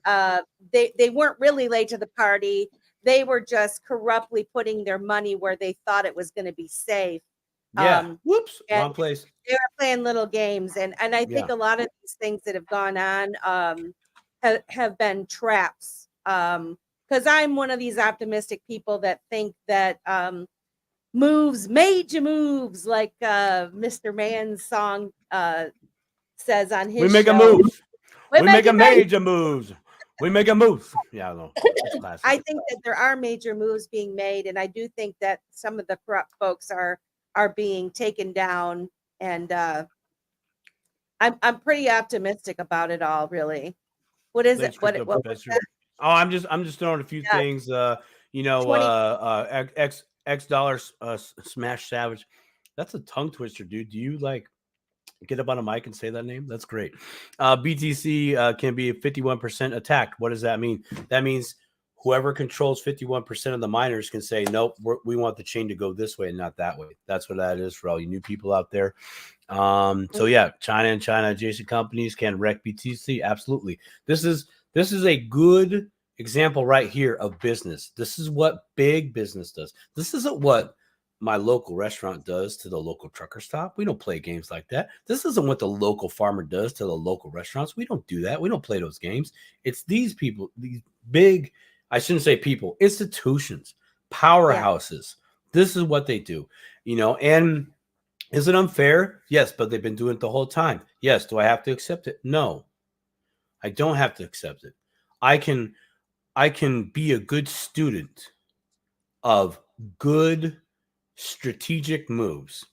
they weren't really late to the party. They were just corruptly putting their money where they thought it was going to be safe. Yeah. Whoops. Wrong place. They were playing little games. And I think a lot of these things that have gone on have been traps. Because I'm one of these optimistic people that think that major moves, like Mr. Man's song says on his show. We make a move. We make a major moves. We make a move. Yeah, I know. I think that there are major moves being made, and I do think that some of the corrupt folks are being taken down. And I'm pretty optimistic about it all. Really, what is it? What was that? Oh, I'm just throwing a few things. X dollars smash savage. That's a tongue twister, dude. Do you like get up on a mic and say that name? That's great. BTC can be 51% attacked. What does that mean? That means whoever controls 51% of the miners can say, nope, we want the chain to go this way and not that way. That's what that is for all you new people out there. So yeah, China and China adjacent companies can wreck BTC. Absolutely. This is a good example right here of business. This is what big business does. This isn't what my local restaurant does to the local trucker stop. We don't play games like that. This isn't what the local farmer does to the local restaurants. We don't do that. We don't play those games. It's these people, these big, I shouldn't say people, institutions, powerhouses. Yeah. This is what they do, and Is it unfair? Yes, but they've been doing it the whole time. Yes. Do I have to accept it? No, I don't have to accept it. I can be a good student of good strategic moves.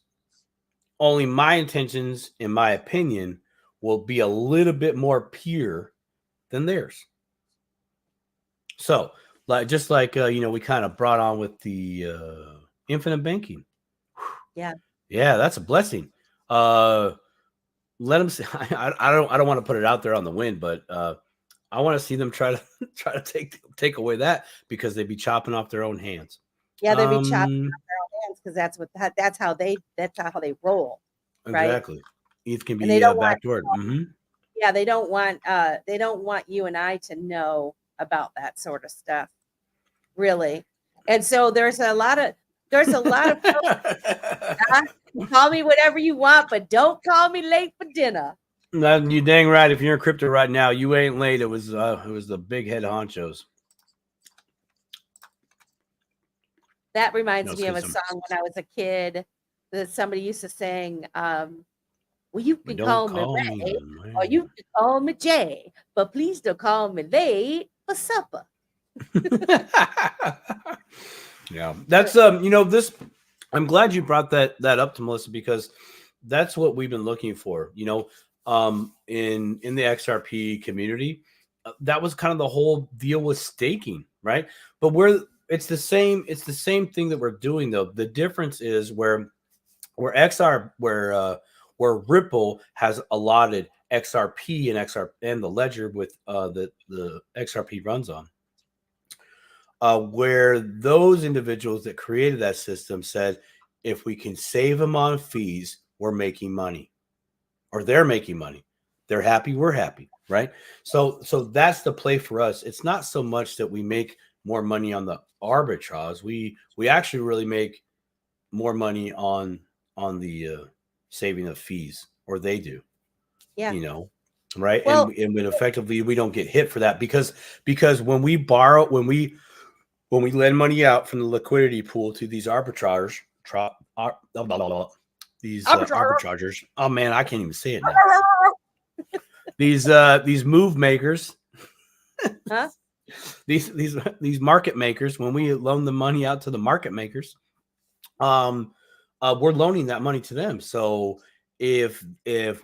Only my intentions, in my opinion, will be a little bit more pure than theirs. So, just like we kind of brought on with the infinite banking. Yeah. Yeah, that's a blessing. Let them see. I don't want to put it out there on the wind, but I want to see them try to take away that, because they'd be chopping off their own hands. Yeah, they'd be chopping off their own hands, because that's how they roll. Right? Exactly. ETH can And they be don't backdoored. Mm-hmm. Yeah, they don't want you and I to know about that sort of stuff, really. And so there's a lot of call me whatever you want, but don't call me late for dinner. You dang right. If you're in crypto right now, you ain't late. It was the big head honchos. That reminds me of a song when I was a kid that somebody used to sing. Well, you can call me Ray, or you can call me Jay, but please don't call me late for supper. Yeah, that's this. I'm glad you brought that up to Melissa, because that's what we've been looking for. In the XRP community, that was kind of the whole deal with staking, right? But it's the same thing that we're doing, though. The difference is where Ripple has allotted XRP and the ledger with the XRP runs on. Where those individuals that created that system said, if we can save them on fees, we're making money, or they're making money. They're happy, we're happy, right? So that's the play for us. It's not so much that we make more money on the arbitrage. We actually really make more money on the saving of fees, or they do. Yeah. Right? Well, and when effectively we don't get hit for that, because when we borrow, when we lend money out from the liquidity pool to these arbitragers. Oh man, I can't even say it now. These move makers, huh? These market makers. When we loan the money out to the market makers, we're loaning that money to them. So if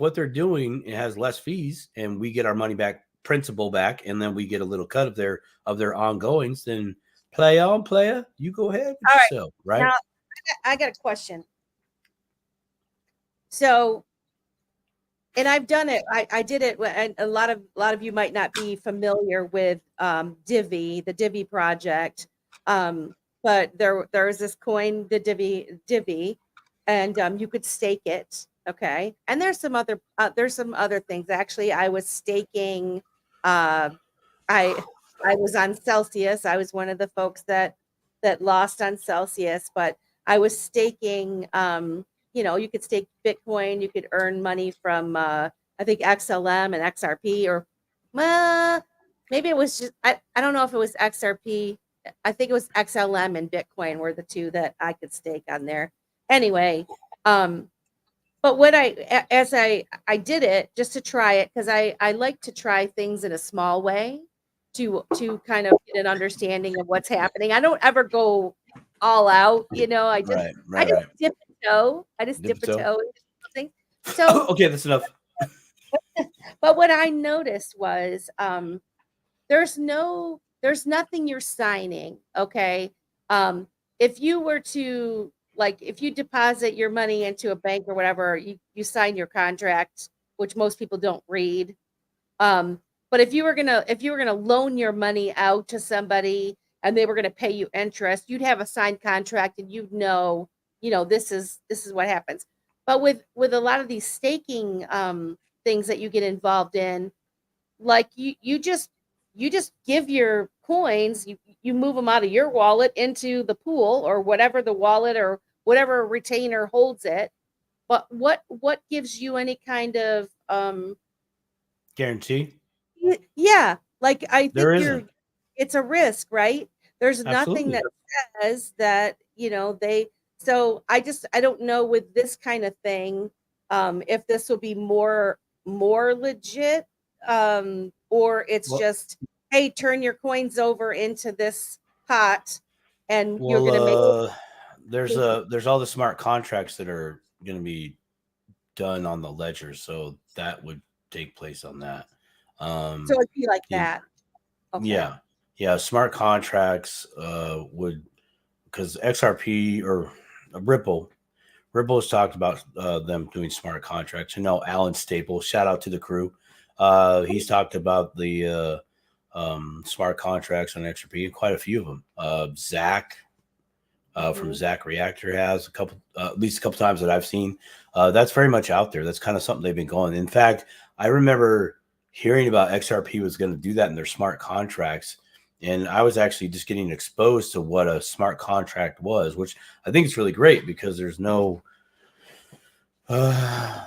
what they're doing, it has less fees, and we get our money back, principal back, and then we get a little cut of their ongoings, then play on, player. You go ahead with all yourself, right? Now, I got a question. So, and I've done it. I did it, and a lot of you might not be familiar with Divi, the Divi project. But there's this coin, the Divi, and you could stake it. Okay, and there's some other things. Actually, I was staking. I was on Celsius. I was one of the folks that lost on Celsius, but I was staking. You could stake Bitcoin. You could earn money from I think XLM and XRP, or maybe it was just I don't know if it was XRP. I think it was XLM and Bitcoin were the two that I could stake on there. Anyway, but what I did it just to try it, because I like to try things in a small way to kind of get an understanding of what's happening. I don't ever go all out, I just dip a toe. I just dip a toe into something. So okay, that's enough. But what I noticed was there's nothing you're signing. Okay. If you were to, like, if you deposit your money into a bank or whatever, you sign your contract, which most people don't read. But if you were gonna loan your money out to somebody and they were gonna pay you interest, you'd have a signed contract, and you'd know, this is what happens. But with a lot of these staking things that you get involved in, like you just give your coins, you move them out of your wallet into the pool, or whatever the wallet or whatever retainer holds it. But what gives you any kind of guarantee? Yeah, like I think it's a risk, right? There's Absolutely. nothing that says that So I don't know with this kind of thing, if this will be more legit, or it's Well- just, hey, turn your coins over into this pot and you're Well, going to make. there's all the smart contracts that are going to be done on the ledger, so that would take place on that. So it'd be like Yeah. that. Okay. Yeah. Smart contracts would, because XRP or Ripple has talked about them doing smart contracts. You know, Alan Staples, shout out to the crew. He's talked about the smart contracts on XRP, quite a few of them. Zach from Zach Reactor has a couple, at least a couple times that I've seen. That's very much out there. That's kind of something they've been going. In fact, I remember hearing about XRP was going to do that in their smart contracts. And I was actually just getting exposed to what a smart contract was, which I think is really great because there's no, I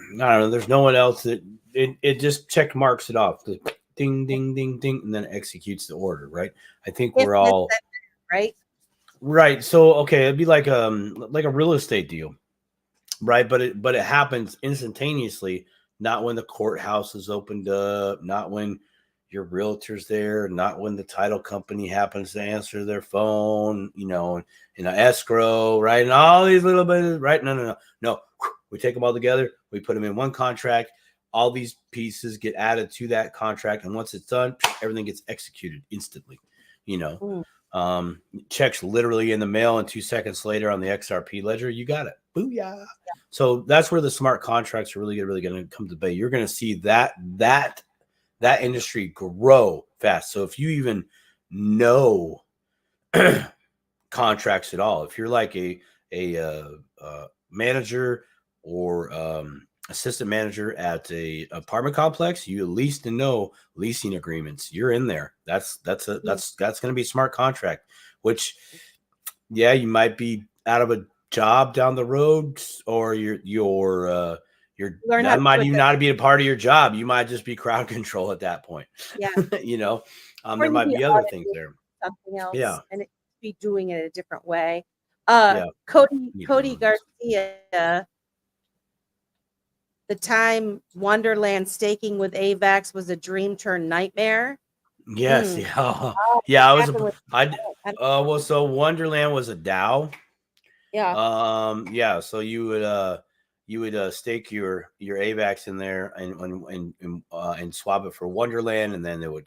don't know, there's no one else that it just check marks it off. Ding, ding, ding, ding, and then executes the order, right? I think we're all right. right. So okay, it'd be like a real estate deal, right? But it happens instantaneously, not when the courthouse is opened up, not when your realtor's there, not when the title company happens to answer their phone, you know, in an escrow, right? And all these little bits, right? No. We take them all together. We put them in one contract. All these pieces get added to that contract. And once it's done, everything gets executed instantly, you know. Checks literally in the mail, and 2 seconds later on the XRP ledger, you got it. Booyah. Yeah. So that's where the smart contracts are really going to come to play. You're going to see that industry grow fast. So if you even know contracts at all, if you're like a manager or assistant manager at a apartment complex, you at least know leasing agreements. You're in there. That's going to be a smart contract, which you might be out of a job down the road, or that might even not be a part of your job. You might just be crowd control at that point. Yeah. You know, there might be other things there. Something else. Yeah. And it be doing it a different way. Yeah. Cody Garcia, the time Wonderland staking with AVAX was a dream turned nightmare. Yes. Well, so Wonderland was a DAO. Yeah. So you would stake your AVAX in there and swap it for Wonderland, and then they would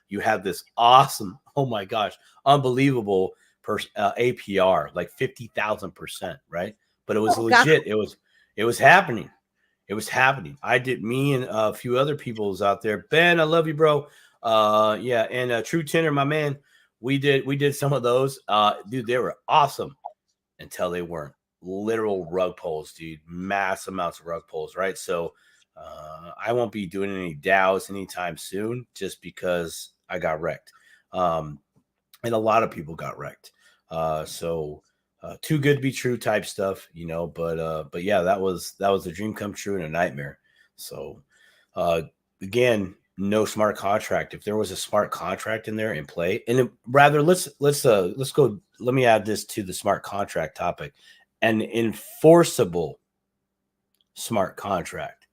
you have this awesome, oh my gosh, unbelievable APR, like 50,000%, right? But it was legit. God. It was happening. It was happening. Me and a few other people's out there. Ben, I love you, bro. And True Tenor, my man, we did some of those. Dude, they were awesome until they weren't. Literal rug pulls, dude. Mass amounts of rug pulls, right? So I won't be doing any DAOs anytime soon, just because I got wrecked. And a lot of people got wrecked. So too good to be true type stuff, you know. But yeah, that was a dream come true and a nightmare. So again, no smart contract. If there was a smart contract in there in play, and let's go. Let me add this to the smart contract topic. An enforceable smart contract.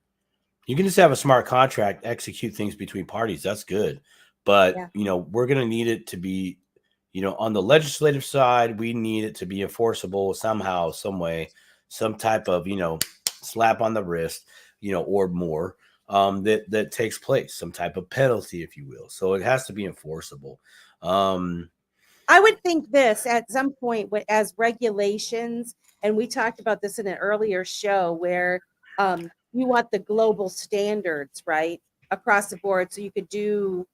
You can just have a smart contract, execute things between parties. That's good. But, you know, we're going to need it to be, you know, on the legislative side, we need it to be enforceable somehow, some way, some type of, you know, slap on the wrist, you know, or more that takes place, some type of penalty, if you will. So it has to be enforceable. I would think this at some point as regulations, and we talked about this in an earlier show, where you want the global standards, right, across the board, so you could do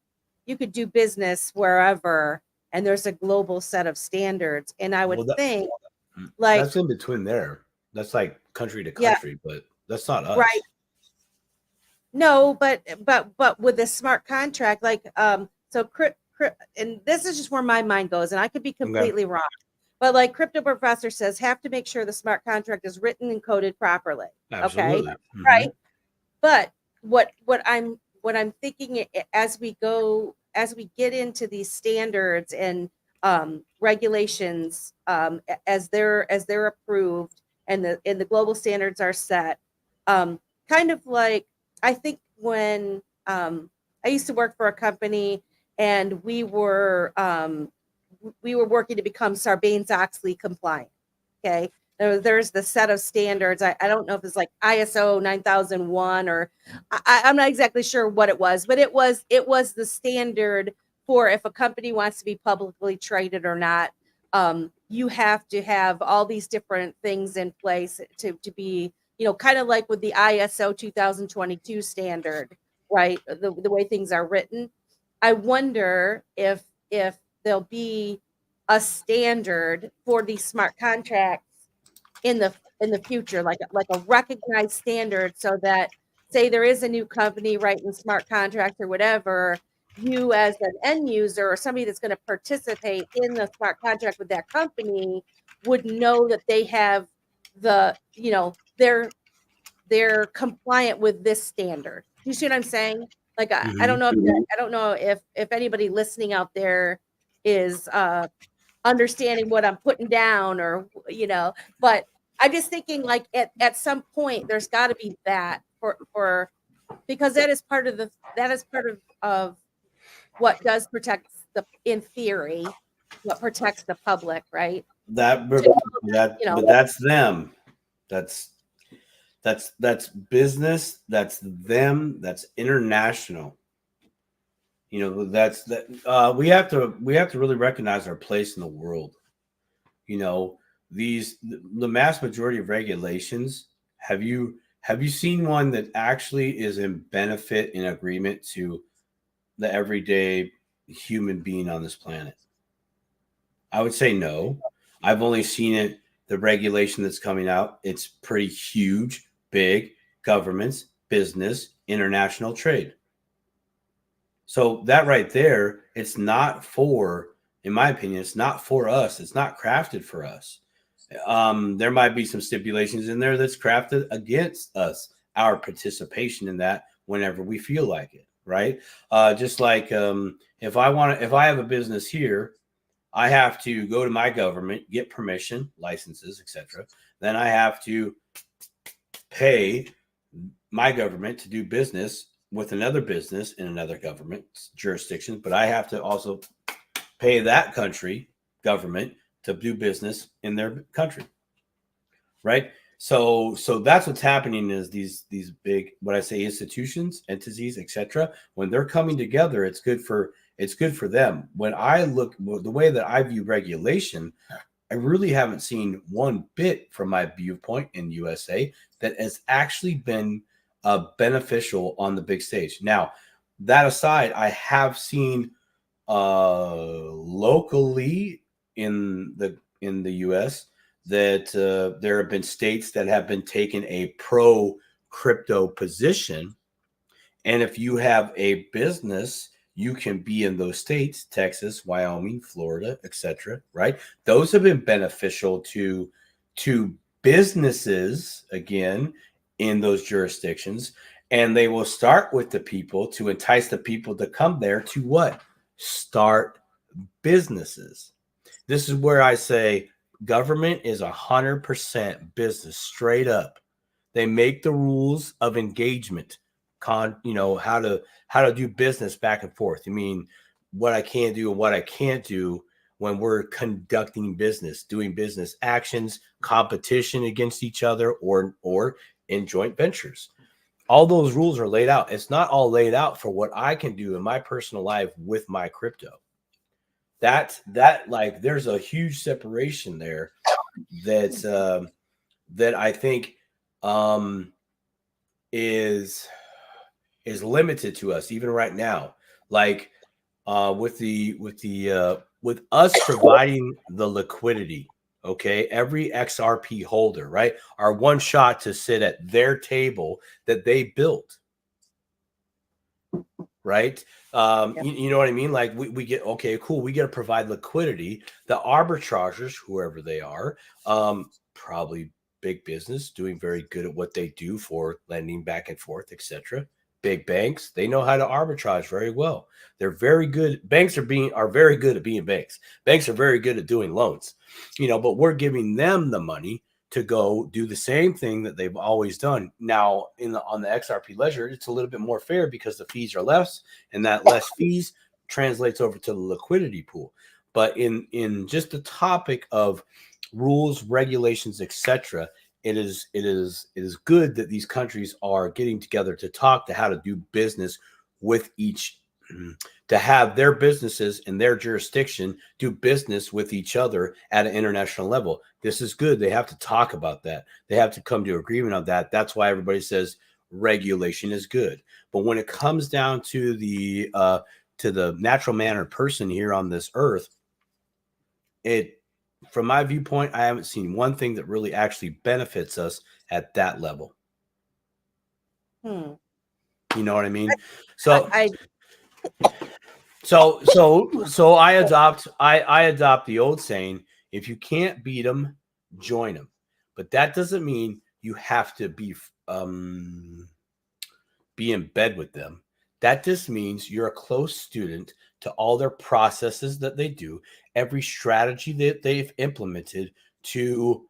business wherever, and there's a global set of standards. And I would think, like, that's in between there. That's like country to country, but that's not us, right? No, but with a smart contract, like and this is just where my mind goes, and I could be completely wrong. But like Crypto Professor says, have to make sure the smart contract is written and coded properly. Absolutely. Okay, right. But what I'm thinking as we get into these standards and regulations as they're approved and the global standards are set. Kind of like, I think when I used to work for a company and we were working to become Sarbanes-Oxley compliant. Okay. There's the set of standards. I don't know if it's like ISO 9001 or I'm not exactly sure what it was, but it was the standard for if a company wants to be publicly traded or not. You have to have all these different things in place to be, kind of like with the ISO 2022 standard, right? The way things are written. I wonder if there'll be a standard for these smart contracts in the future, like a recognized standard, so that say there is a new company writing smart contracts or whatever, you as an end user or somebody that's going to participate in the smart contract with that company would know that they have they're compliant with this standard. Do you see what I'm saying? Like I don't know if anybody listening out there is understanding what I'm putting down, or but I'm just thinking like at some point there's got to be that for because that is part of what does protect in theory, what protects the public, right? But that's them. That's business. That's them. That's international. That's that. We have to really recognize our place in the world. The mass majority of regulations. Have you seen one that actually is in benefit, in agreement to the everyday human being on this planet? I would say no. I've only seen it. The regulation that's coming out, it's pretty huge, big governments, business, international trade. So that right there, it's not for, in my opinion, it's not for us. It's not crafted for us. There might be some stipulations in there that's crafted against us, our participation in that whenever we feel like it, right? Just like if I have a business here, I have to go to my government, get permission, licenses, etc. Then I have to pay my government to do business with another business in another government jurisdiction, but I have to also pay that country government to do business in their country, right? So that's what's happening is these big, what I say, institutions, entities, etc. When they're coming together, it's good for them. When I look, the way that I view regulation, I really haven't seen one bit from my viewpoint in USA that has actually been beneficial on the big stage. Now, that aside, I have seen locally in the US that there have been states that have been taking a pro crypto position, and if you have a business, you can be in those states, Texas, Wyoming, Florida, etc. Right? Those have been beneficial to businesses, again, in those jurisdictions, and they will start with the people to entice the people to come there to what? Start businesses. This is where I say government is 100% business, straight up. They make the rules of engagement, how to do business back and forth. I mean, what I can do and what I can't do when we're conducting business, doing business actions, competition against each other, or in joint ventures. All those rules are laid out. It's not all laid out for what I can do in my personal life with my crypto. That like there's a huge separation there that I think is limited to us even right now. Like with us providing the liquidity. Okay, every XRP holder, right, are one shot to sit at their table that they built, right? You know what I mean? Like we get, okay, cool, we get to provide liquidity. The arbitragers, whoever they are, probably big business, doing very good at what they do for lending back and forth, etc. Big banks, they know how to arbitrage very well. They're very good. Banks are very good at being banks. Banks are very good at doing loans, but we're giving them the money to go do the same thing that they've always done. Now, on the XRP ledger, it's a little bit more fair because the fees are less, and that less fees translates over to the liquidity pool. But in just the topic of rules, regulations, etc., it is good that these countries are getting together to talk to how to do business with each, to have their businesses in their jurisdiction do business with each other at an international level. This is good. They have to talk about that. They have to come to agreement on that. That's why everybody says regulation is good. But when it comes down to the natural man or person here on this earth, from my viewpoint, I haven't seen one thing that really actually benefits us at that level. You know what I mean? So I adopt the old saying, if you can't beat them, join them. But that doesn't mean you have to be in bed with them. That just means you're a close student to all their processes that they do, every strategy that they've implemented to,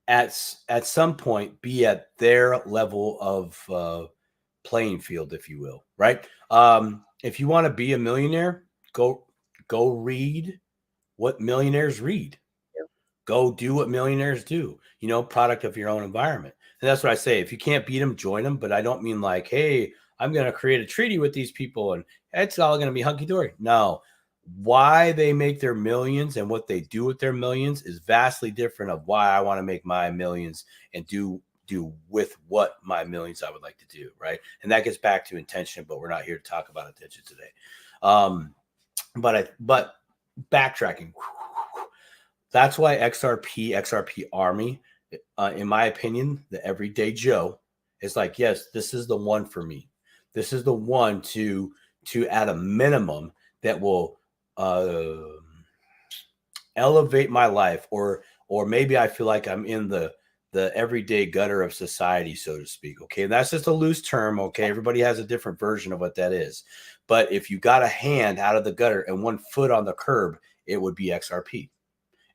at some point, be at their level of playing field, if you will, right? If you want to be a millionaire, go read what millionaires read. Go do what millionaires do, product of your own environment. And that's what I say. If you can't beat them, join them. But I don't mean like, hey, I'm going to create a treaty with these people and it's all going to be hunky-dory. No. Why they make their millions and what they do with their millions is vastly different of why I want to make my millions and do with what my millions I would like to do, right? And that gets back to intention, but we're not here to talk about intention today. But backtracking, that's why XRP Army, in my opinion, the everyday Joe is like, yes, this is the one for me. This is the one to at a minimum that will elevate my life, or maybe I feel like I'm in the everyday gutter of society, so to speak. Okay, and that's just a loose term. Okay, everybody has a different version of what that is. But if you got a hand out of the gutter and one foot on the curb, it would be XRP.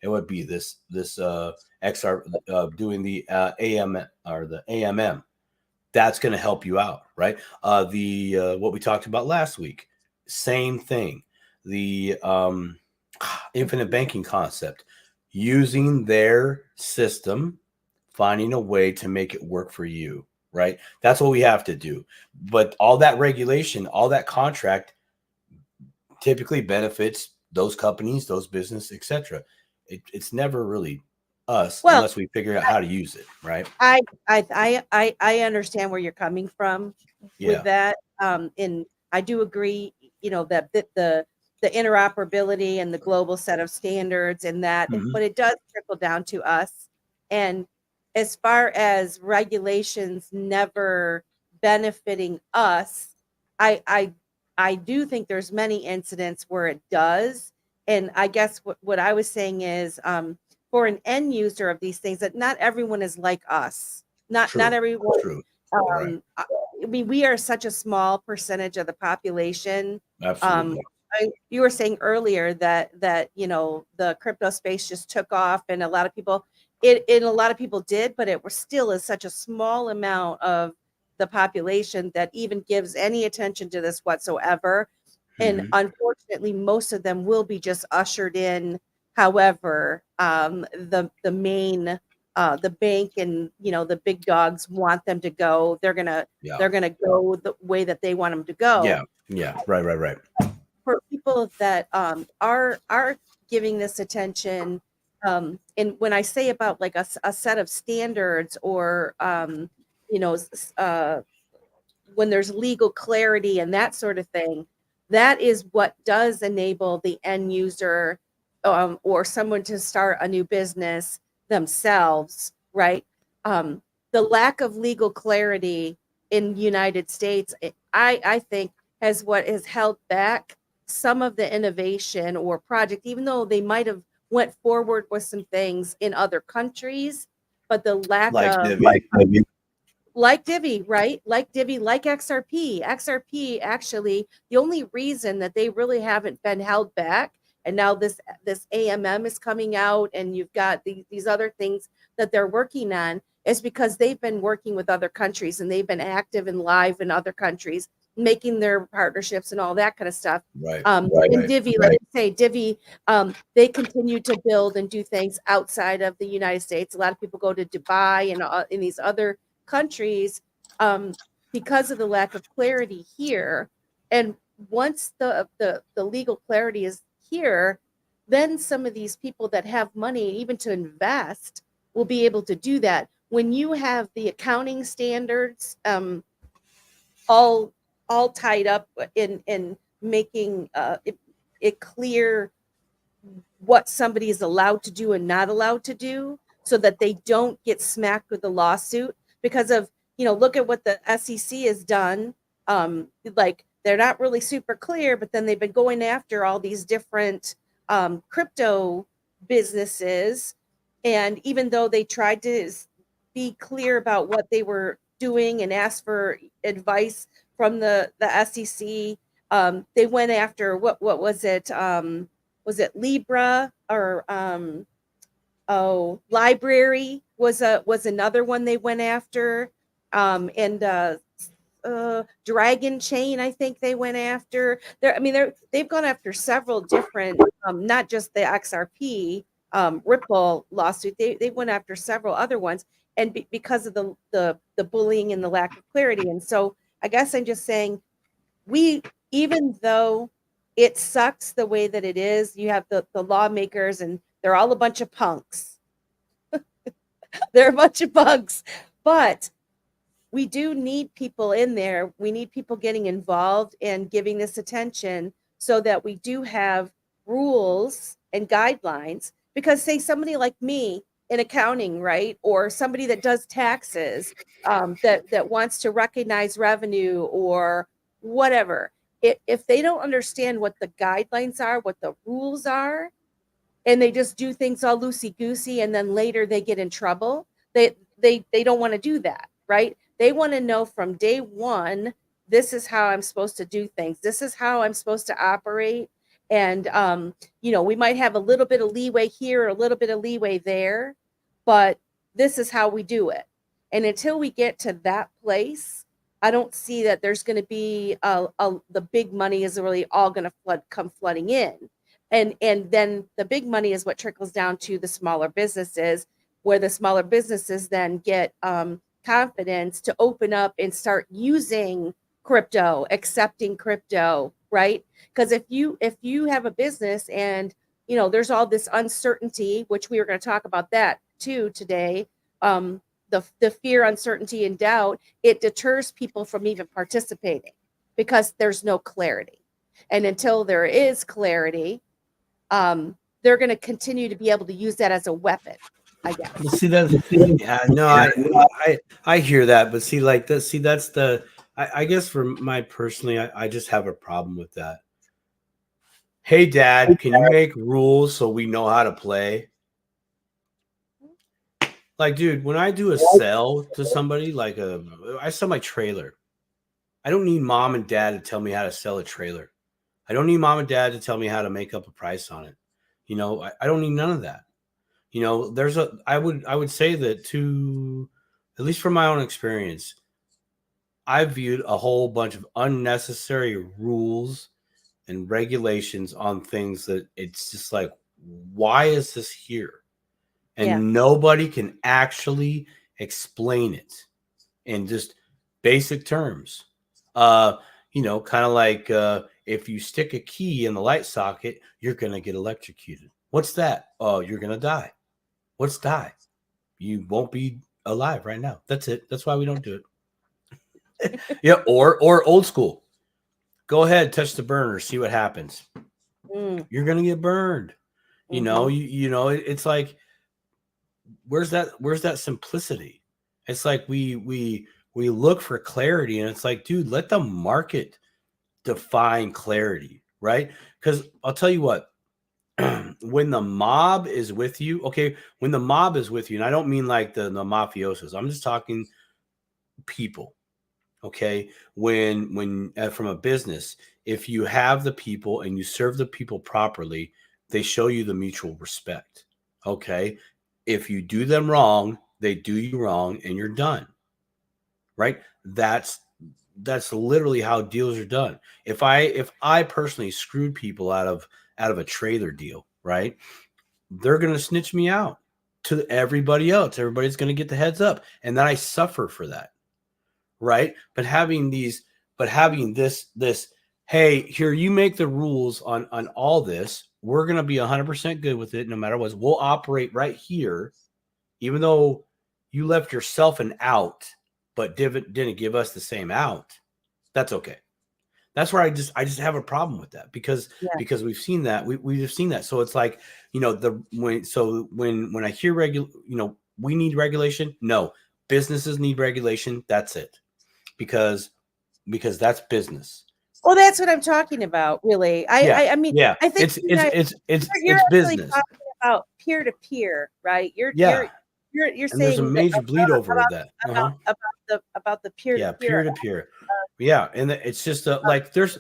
It would be this XR doing the AM or the AMM. That's going to help you out, right? What we talked about last week, same thing. The infinite banking concept, using their system, finding a way to make it work for you, right? That's what we have to do. But all that regulation, all that contract typically benefits those companies, those businesses, etc. It's never really us unless we figure out how to use it, right? I understand where you're coming from with that. And I do agree, that the interoperability and the global set of standards and that, but it does trickle down to us. And as far as regulations never benefiting us, I do think there's many incidents where it does. And I guess what I was saying is, for an end user of these things, that not everyone is like us. Not everyone. True. Right. I mean, we are such a small percentage of the population. Absolutely. You were saying earlier that the crypto space just took off, and a lot of people did, but it was still is such a small amount of the population that even gives any attention to this whatsoever. And unfortunately, most of them will be just ushered in. However, the main the bank and the big dogs want them to go. They're gonna go the way that they want them to go. Right. For people that are giving this attention, and when I say about like a set of standards, or when there's legal clarity and that sort of thing, that is what does enable the end user or someone to start a new business themselves, right? The lack of legal clarity in the United States, I think, has held back some of the innovation or project, even though they might have went forward with some things in other countries, but the lack of like Divvy, right? Like Divvy, like XRP. XRP actually, the only reason that they really haven't been held back, and now this AMM is coming out, and you've got these other things that they're working on, is because they've been working with other countries and they've been active and live in other countries, making their partnerships and all that kind of stuff. Right. And Divvy, like I say, Divvy, they continue to build and do things outside of the United States. A lot of people go to Dubai and in these other countries because of the lack of clarity here. And once the legal clarity is here, then some of these people that have money even to invest will be able to do that. When you have the accounting standards all tied up in making it clear what somebody is allowed to do and not allowed to do, so that they don't get smacked with a lawsuit because of, look at what the SEC has done. Like, they're not really super clear, but then they've been going after all these different crypto businesses. And even though they tried to be clear about what they were doing and ask for advice from the SEC, they went after what was it? Was it Libra or Library was another one they went after, and Dragon Chain, I think they went after. They've gone after several different, not just the XRP Ripple lawsuit. They went after several other ones, and because of the bullying and the lack of clarity. And so I guess I'm just saying, even though it sucks the way that it is, you have the lawmakers, and they're all a bunch of punks. They're a bunch of punks, but we do need people in there. We need people getting involved and giving this attention so that we do have rules and guidelines. Because say somebody like me in accounting, right? Or somebody that does taxes, that wants to recognize revenue or whatever. If they don't understand what the guidelines are, what the rules are, and they just do things all loosey-goosey, and then later they get in trouble, they don't want to do that, right? They want to know from day one, this is how I'm supposed to do things. This is how I'm supposed to operate. And, we might have a little bit of leeway here, a little bit of leeway there, but this is how we do it. And until we get to that place, I don't see that there's going to be the big money is really all going to come flooding in. And then the big money is what trickles down to the smaller businesses, where the smaller businesses then get confidence to open up and start using crypto, accepting crypto, right? Because if you have a business and there's all this uncertainty, which we were going to talk about that too today, the fear, uncertainty, and doubt, it deters people from even participating because there's no clarity. And until there is clarity, they're going to continue to be able to use that as a weapon, I guess. Well, see that? Yeah, no, I hear that, but that's the. I guess for my personally, I just have a problem with that. Hey, Dad, can you make rules so we know how to play? Like, dude, when I do a sell to somebody, I sell my trailer. I don't need mom and dad to tell me how to sell a trailer. I don't need mom and dad to tell me how to make up a price on it. I don't need none of that. I would say that, at least from my own experience, I've viewed a whole bunch of unnecessary rules and regulations on things that it's just like, why is this here? And nobody can actually explain it in just basic terms. Kind of like if you stick a key in the light socket, you're going to get electrocuted. What's that? Oh, you're going to die. What's die? You won't be alive right now. That's it. That's why we don't do it. Yeah. Or old school. Go ahead, touch the burner, see what happens. You're going to get burned. It's like, where's that simplicity? It's like we look for clarity, and it's like, dude, let the market define clarity, right? Because I'll tell you what, when the mob is with you, and I don't mean like the mafiosos, I'm just talking people. Okay, when from a business, if you have the people and you serve the people properly, they show you the mutual respect. Okay, if you do them wrong, they do you wrong, and you're done. Right? That's literally how deals are done. If I personally screwed people out of a trailer deal, right? They're gonna snitch me out to everybody else. Everybody's gonna get the heads up, and then I suffer for that. Right? But having this, hey, here, you make the rules on all this. We're going to be 100% good with it no matter what. We'll operate right here, even though you left yourself an out, but didn't give us the same out. That's okay. That's where I just have a problem with that because we've seen that. We've seen that. So it's like, when I hear we need regulation. No, businesses need regulation. That's it. Because that's business. Well, that's what I'm talking about, really. I mean, I think it's business. Talking about peer to peer, right? You're saying there's a major bleed over with that about the peer to peer to peer. And it's just like there's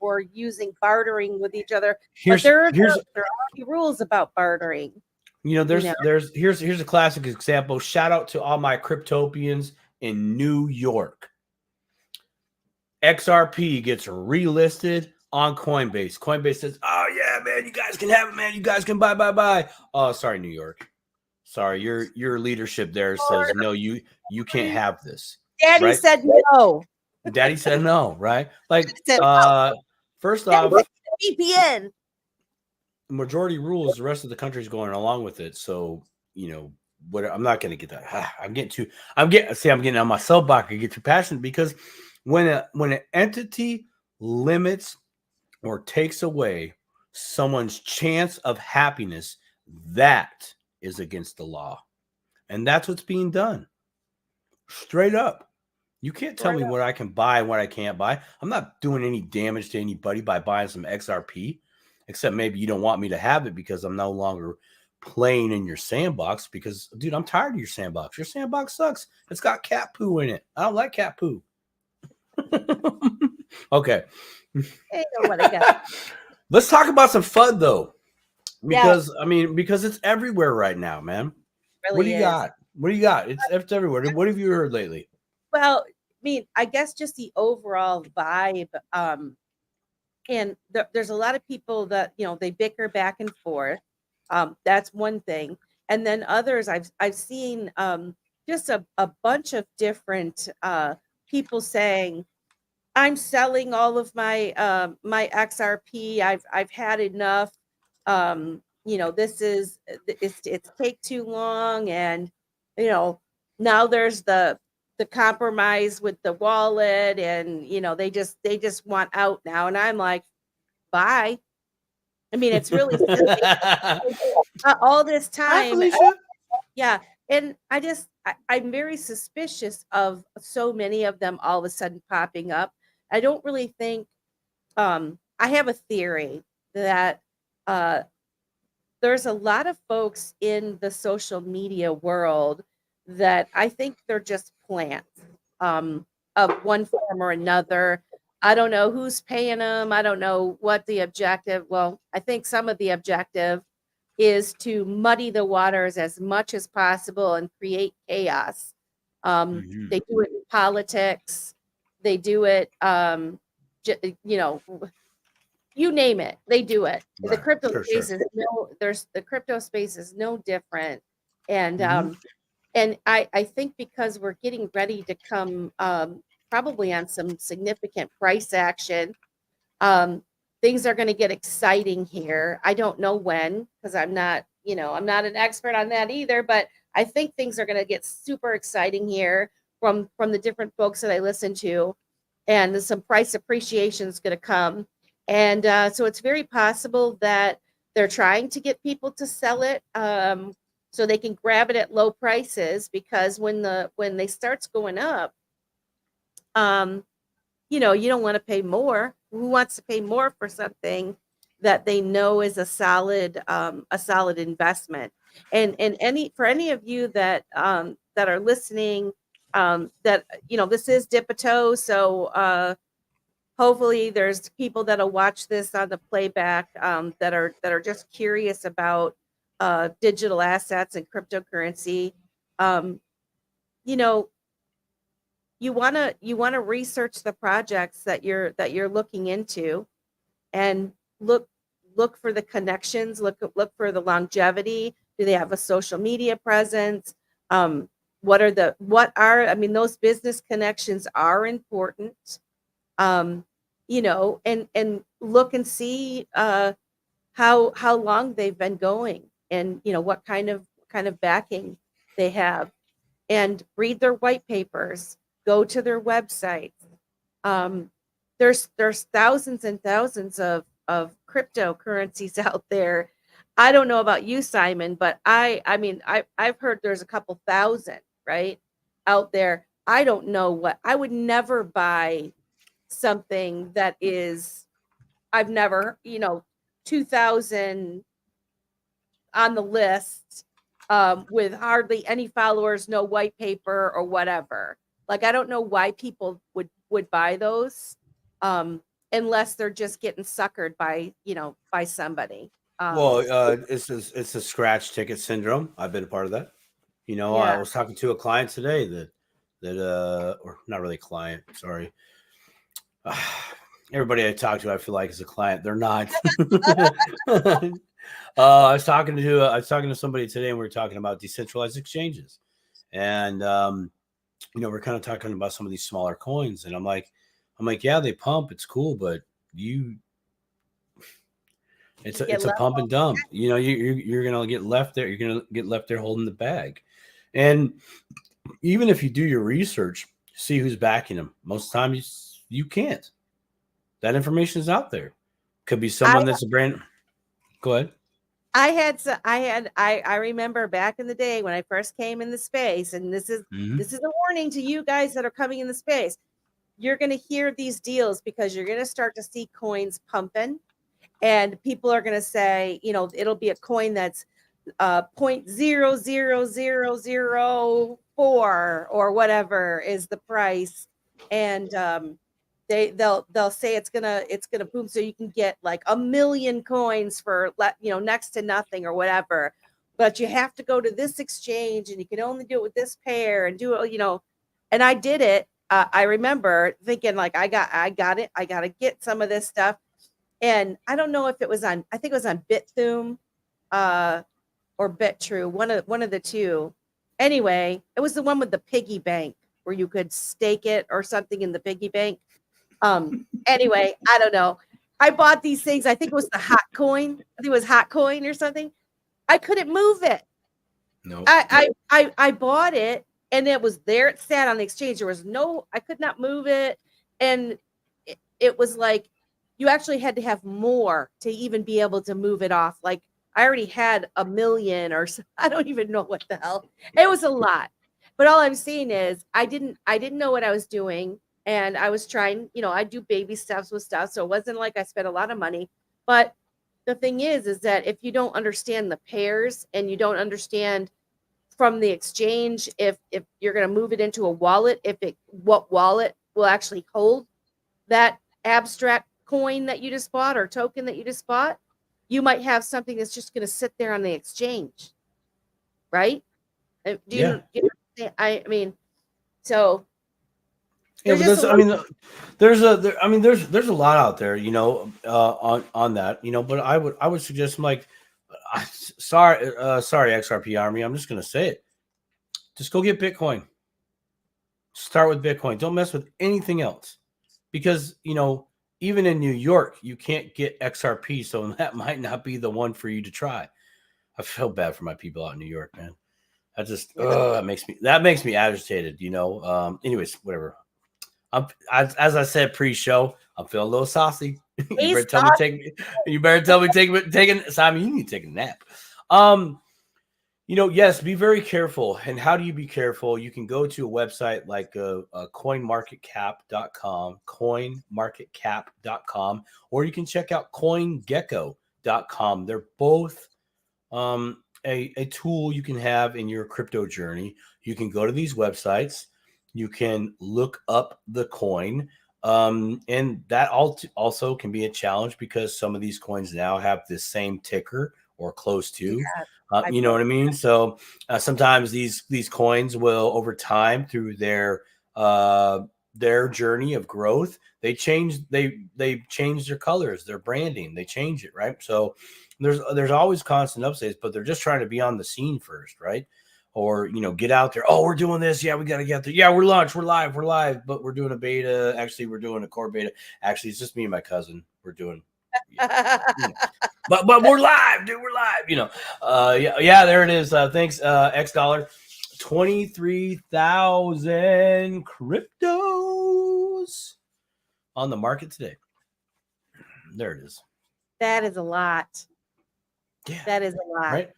or using bartering with each other. Here's there are rules about bartering. Here's a classic example. Shout out to all my cryptopians in New York. XRP gets relisted on Coinbase. Coinbase says, "Oh yeah, man, you guys can have it, man. You guys can buy." Oh, sorry, New York. Sorry, your leadership there says no. You can't have this. Daddy said no. Daddy said no. Right? Like, first off, VPN. Majority rules. The rest of the country is going along with it. So what? I'm not going to get that. I'm getting on my soapbox. I get too passionate because when an entity limits or takes away someone's chance of happiness, that is against the law. And that's what's being done. Straight up. You can't tell me what I can buy and what I can't buy. I'm not doing any damage to anybody by buying some XRP, except maybe you don't want me to have it because I'm no longer playing in your sandbox because, dude, I'm tired of your sandbox. Your sandbox sucks. It's got cat poo in it. I don't like cat poo. Okay. Hey, what I got. Let's talk about some FUD though, because because it's everywhere right now, man. Really what do you got? What do you got? It's everywhere. What have you heard lately? Well, I mean, I guess just the overall vibe. And there's a lot of people that they bicker back and forth. That's one thing, and then others I've seen just a bunch of different people saying, I'm selling all of my my XRP. I've had enough. It's take too long, and now there's the compromise with the wallet, and they just want out now. And I'm like, bye. I mean, it's really silly. All this time. Yeah. And I'm very suspicious of so many of them all of a sudden popping up. I don't really think, I have a theory that there's a lot of folks in the social media world that I think they're just plants of one form or another. I don't know who's paying them. I don't know what the objective. Well, I think some of the objective is to muddy the waters as much as possible and create chaos. They do it in politics. They do it, you name it, they do it. Right. The crypto space is the crypto space is no different. And and I think because we're getting ready to come probably on some significant price action, things are going to get exciting here. I don't know when, because I'm not an expert on that either, but I think things are going to get super exciting here from the different folks that I listen to, and some price appreciation is going to come. And so it's very possible that they're trying to get people to sell it so they can grab it at low prices, because when they starts going up, you don't want to pay more. Who wants to pay more for something that they know is a solid investment? And for any of you that are listening that, this is dip a toe. So hopefully there's people that'll watch this on the playback that are just curious about digital assets and cryptocurrency. You know, you want to research the projects that you're looking into, and look for the connections, look for the longevity. Do they have a social media presence? Those business connections are important. And look and see how long they've been going, and what kind of backing they have, and read their white papers, go to their websites. There's thousands and thousands of cryptocurrencies out there. I don't know about you, Simon, but I've heard there's a couple thousand, right, out there. I don't know what I would never buy something that is, I've never, 2000 on the list, with hardly any followers, no white paper or whatever. Like, I don't know why people would buy those, unless they're just getting suckered by somebody. It's a scratch ticket syndrome. I've been a part of that. I Yeah. was talking to a client today that or not really a client, sorry. Everybody I talk to, I feel like is a client. They're not. I was talking to somebody today, and we were talking about decentralized exchanges, and we're kind of talking about some of these smaller coins, and I'm like, yeah, they pump, it's cool, but it's a pump and dump. You're gonna get left there. You're gonna get left there holding the bag, and even if you do your research, see who's backing them. Most of the time, you can't. That information is out there. Could be someone that's a brand. Go ahead. I remember back in the day when I first came in the space, and this is a warning to you guys that are coming in the space. You're going to hear these deals because you're going to start to see coins pumping, and people are going to say, it'll be a coin that's 0.00004 or whatever is the price, and they'll say it's gonna boom, so you can get like 1 million coins for next to nothing or whatever, but you have to go to this exchange, and you can only do it with this pair, and do it, and I did it. I remember thinking, like, I got it, I gotta get some of this stuff, and I don't know if it was on, I think it was on Bithum or BitTrue, one of the two. Anyway, it was the one with the piggy bank where you could stake it or something in the piggy bank. Anyway, I don't know. I bought these things. I think it was the hot coin. I think it was hot coin or something. I couldn't move it. No. I bought it, and it was there. It sat on the exchange. I could not move it. And it was like, you actually had to have more to even be able to move it off. Like, I already had 1 million, or I don't even know what the hell. It was a lot. But all I'm saying is I didn't know what I was doing. And I was trying, I do baby steps with stuff. So it wasn't like I spent a lot of money. But the thing is that if you don't understand the pairs, and you don't understand from the exchange, if you're going to move it into a wallet, what wallet will actually hold that abstract coin that you just bought or token that you just bought, you might have something that's just going to sit there on the exchange. Right? Do you I mean, so. Yeah, but there's a lot out there, on that, but I would suggest, like, sorry, XRP Army, I'm just gonna say it. Just go get Bitcoin. Start with Bitcoin. Don't mess with anything else, because even in New York, you can't get XRP, so that might not be the one for you to try. I feel bad for my people out in New York, man. That just that makes me agitated. Anyways, whatever. As I said pre-show, I'm feeling a little saucy. You better tell me taking Simon, you need to take a nap. Yes, be very careful. And how do you be careful? You can go to a website like coinmarketcap.com, or you can check out coingecko.com. They're both a tool you can have in your crypto journey. You can go to these websites. You can look up the coin. And that also can be a challenge because some of these coins now have the same ticker or close to. Yeah, You know what I mean? So sometimes these coins will, over time, through their journey of growth, they change their colors, their branding, they change it, right? So there's always constant updates, but they're just trying to be on the scene first, right? Or, get out there. Oh, we're doing this. Yeah, we got to get there. Yeah, we're launched. We're live, but we're doing a beta. Actually, we're doing a core beta. Actually, it's just me and my cousin. We're doing, but we're live, dude. We're live. Yeah, there it is. Thanks, X dollar. 23,000 cryptos on the market today. There it is. That is a lot. Yeah, that is a lot.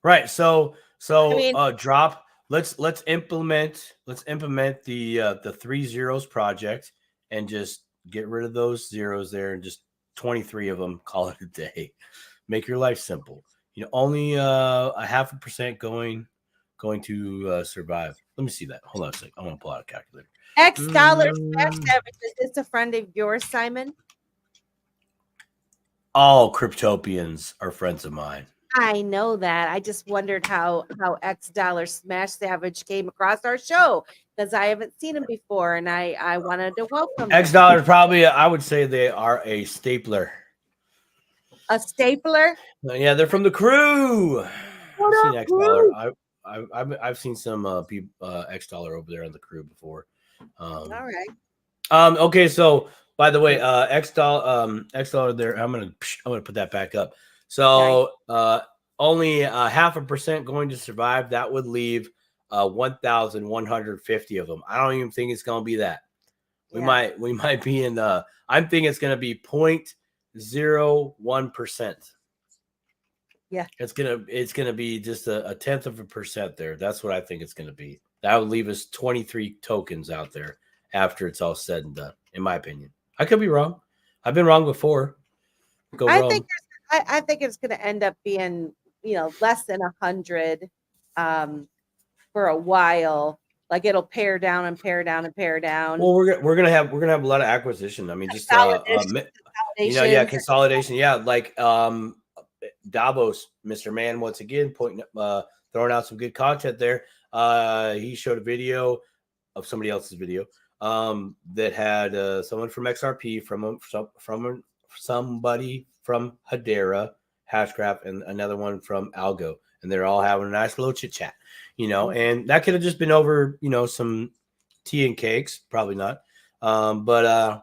Right. So I mean, drop. Let's implement the 3 zeros project and just get rid of those zeros there and just 23 of them. Call it a day. Make your life simple. Only a 0.5% going to survive. Let me see that. Hold on a second. I want to pull out a calculator. X dollar smash average. Is this a friend of yours, Simon? All cryptopians are friends of mine. I know that. I just wondered how X dollar smash savage came across our show because I haven't seen him before, and I wanted to welcome him. X dollar probably. I would say they are a stapler. A stapler? Yeah, they're from the crew. I've seen X crew? dollar. I've seen some people X dollar over there on the crew before. All right. Okay, so by the way, X dollar there. I'm gonna put that back up. So only 0.5% going to survive. That would leave 1,150 of them. I don't even think it's gonna be that. We might be in the. I'm thinking it's gonna be 0.01%. Yeah, it's gonna be just a 0.1% there. That's what I think it's gonna be. That would leave us 23 tokens out there after it's all said and done. In my opinion, I could be wrong. I've been wrong before. I think it's going to end up being less than 100 for a while. Like it'll pare down and pare down and pare down. Well, we're gonna have a lot of acquisition. I mean, just consolidation. Yeah, like Davos, Mr. Man, once again throwing out some good content there. He showed a video of somebody else's video that had someone from XRP, from somebody from Hedera, Hashcraft, and another one from Algo, and they're all having a nice little chit chat, and that could have just been over, some tea and cakes, probably not, but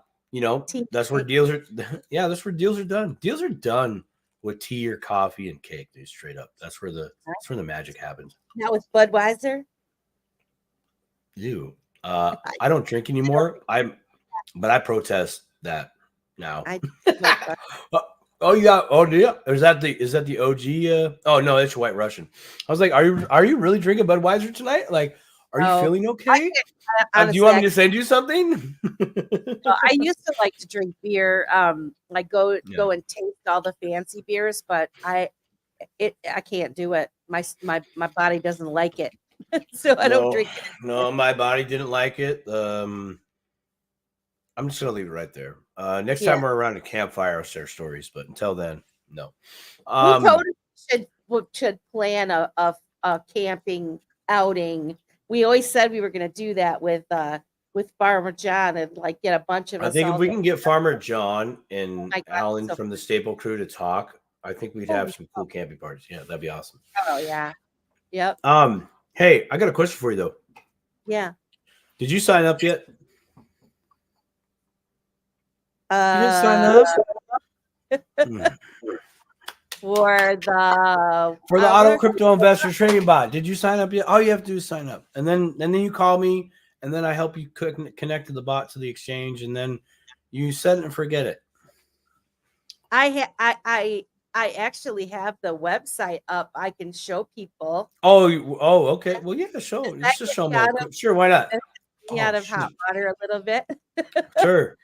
that's where deals are. Yeah, that's where deals are done. Deals are done with tea or coffee and cake, dude. Straight up, that's where the magic happens. Now with Budweiser, I don't drink anymore. But I protest that now. Oh yeah. Oh yeah. Is that the OG? Oh no, that's White Russian. I was like, are you really drinking Budweiser tonight? Like, are you feeling okay? Do you want me to send you something? I used to like to drink beer, like go and taste all the fancy beers, but I can't do it. My body doesn't like it. So I don't drink it. No, my body didn't like it. I'm just gonna leave it right there. Next time we're around a campfire, I'll share stories. But until then, no. We totally should plan a camping outing. We always said we were going to do that with Farmer John and like get a bunch of us. I think if we can get Farmer John and Alan from the Staple Crew to talk, I think we'd have some cool camping parties. Yeah, that'd be awesome. Oh yeah, yep. Hey, I got a question for you though. Yeah. Did you sign up yet? You didn't sign up for the Auto Crypto Investor Trading Bot. Did you sign up yet? All you have to do is sign up, and then you call me, and then I help you connect to the bot to the exchange, and then you set it and forget it. I actually have the website up. I can show people. Oh, okay. Well, yeah, show. Let's just show them. Sure, why not? Out of hot water a little bit. Sure.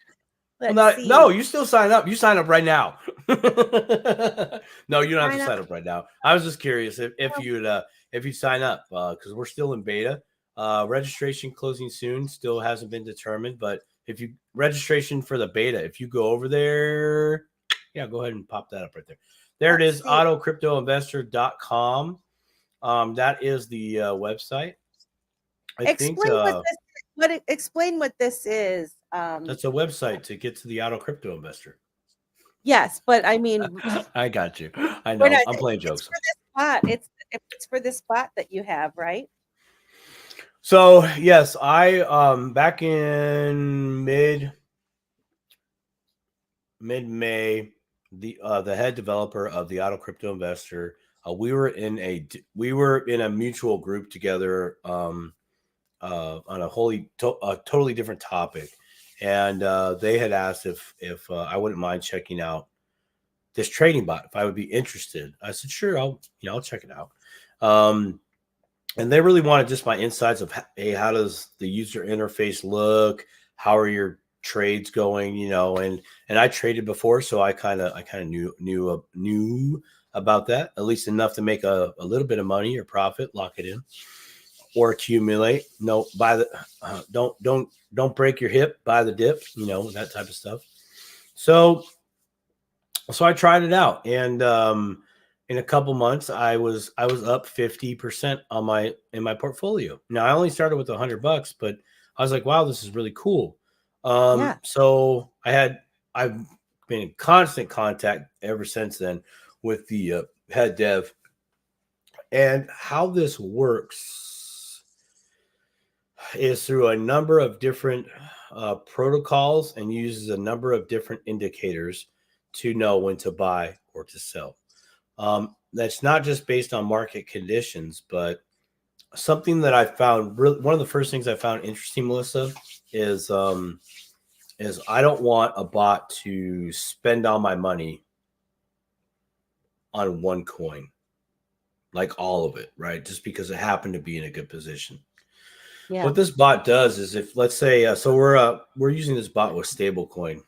No, you still sign up. You sign up right now. No, you don't have to sign up right now. I was just curious if you'd sign up because we're still in beta. Registration closing soon. Still hasn't been determined, but if you registration for the beta, if you go over there, yeah, go ahead and pop that up right there. There it is, autocryptoinvestor.com. That is the website. Explain what this is. That's a website to get to the Auto Crypto Investor. Yes, but I mean, I got you. I know. I'm playing jokes. It's for this bot that you have, right? So yes, I back in mid-May, the head developer of the Auto Crypto Investor, we were in a mutual group together on a totally different topic, and they had asked if I wouldn't mind checking out this trading bot, if I would be interested. I said sure, I'll check it out. And they really wanted just my insights of, hey, how does the user interface look? How are your trades going? And I traded before, so I kind of knew about that, at least enough to make a little bit of money or profit, lock it in, or accumulate. No, buy the don't break your hip, buy the dip, that type of stuff. So I tried it out, and in a couple months, I was up 50% in my portfolio. Now I only started with $100, but I was like, wow, this is really cool. So I've been in constant contact ever since then with the head dev, and how this works is through a number of different protocols and uses a number of different indicators to know when to buy or to sell. That's not just based on market conditions, but something that I found one of the first things I found interesting, Melissa, is I don't want a bot to spend all my money on one coin, like all of it, right? Just because it happened to be in a good position. Yeah. What this bot does is, if let's say, so we're using this bot with stablecoin.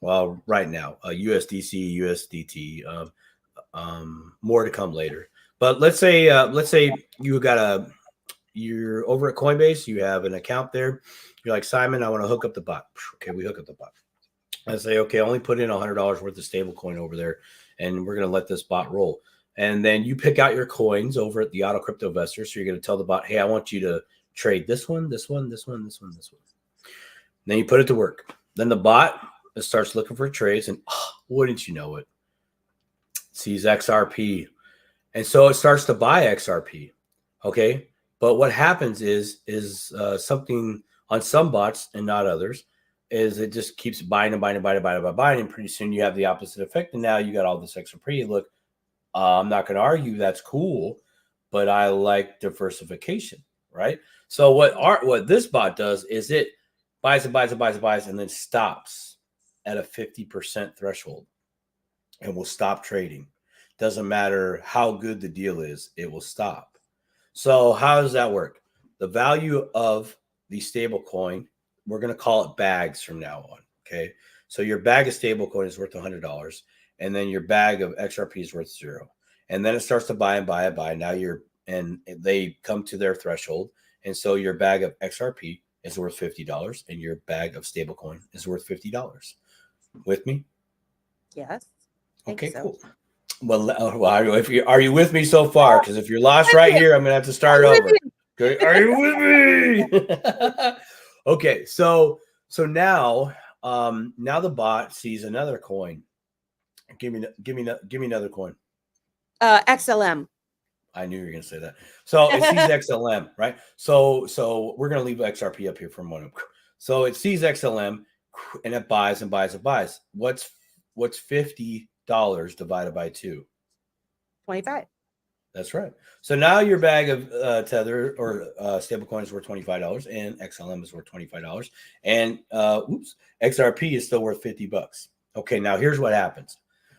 Well, right now, USDC, USDT. More to come later. But let's say you're over at Coinbase, you have an account there. You're like, Simon, I want to hook up the bot. Okay, we hook up the bot. I say, okay, only put in $100 worth of stable coin over there, and we're going to let this bot roll. And then you pick out your coins over at the Auto Crypto Investor. So you're going to tell the bot, hey, I want you to trade this one, this one, this one, this one, this one. And then you put it to work. Then the bot starts looking for trades, and wouldn't you know it, sees XRP. And so it starts to buy XRP. Okay. But what happens is something on some bots and not others, is it just keeps buying and buying and buying and buying and buying. And pretty soon you have the opposite effect. And now you got all this XRP. Look, I'm not going to argue that's cool, but I like diversification, right? So what this bot does is it buys and buys and buys and buys, and then stops at a 50% threshold and will stop trading. Doesn't matter how good the deal is, it will stop. So how does that work? The value of the stable coin, we're going to call it bags from now on. Okay. So your bag of stable coin is worth $100, and then your bag of XRP is worth $0. And then it starts to buy and buy and buy. Now and they come to their threshold. And so your bag of XRP is worth $50, and your bag of stable coin is worth $50. With me? Yes. Okay, so. Cool. Well, are you with me so far? Because if you're lost right here, I'm going to have to start over. Okay, are you with me? Okay, so now the bot sees another coin. Give me another coin. XLM. I knew you were going to say that. So it sees XLM, right? So we're going to leave XRP up here for a moment. So it sees XLM, and it buys and buys and buys. What's $50 divided by 2? 25. That's right. So now your bag of Tether or stablecoin is worth $25, and XLM is worth $25, and XRP is still worth $50. Okay, now here's what happens.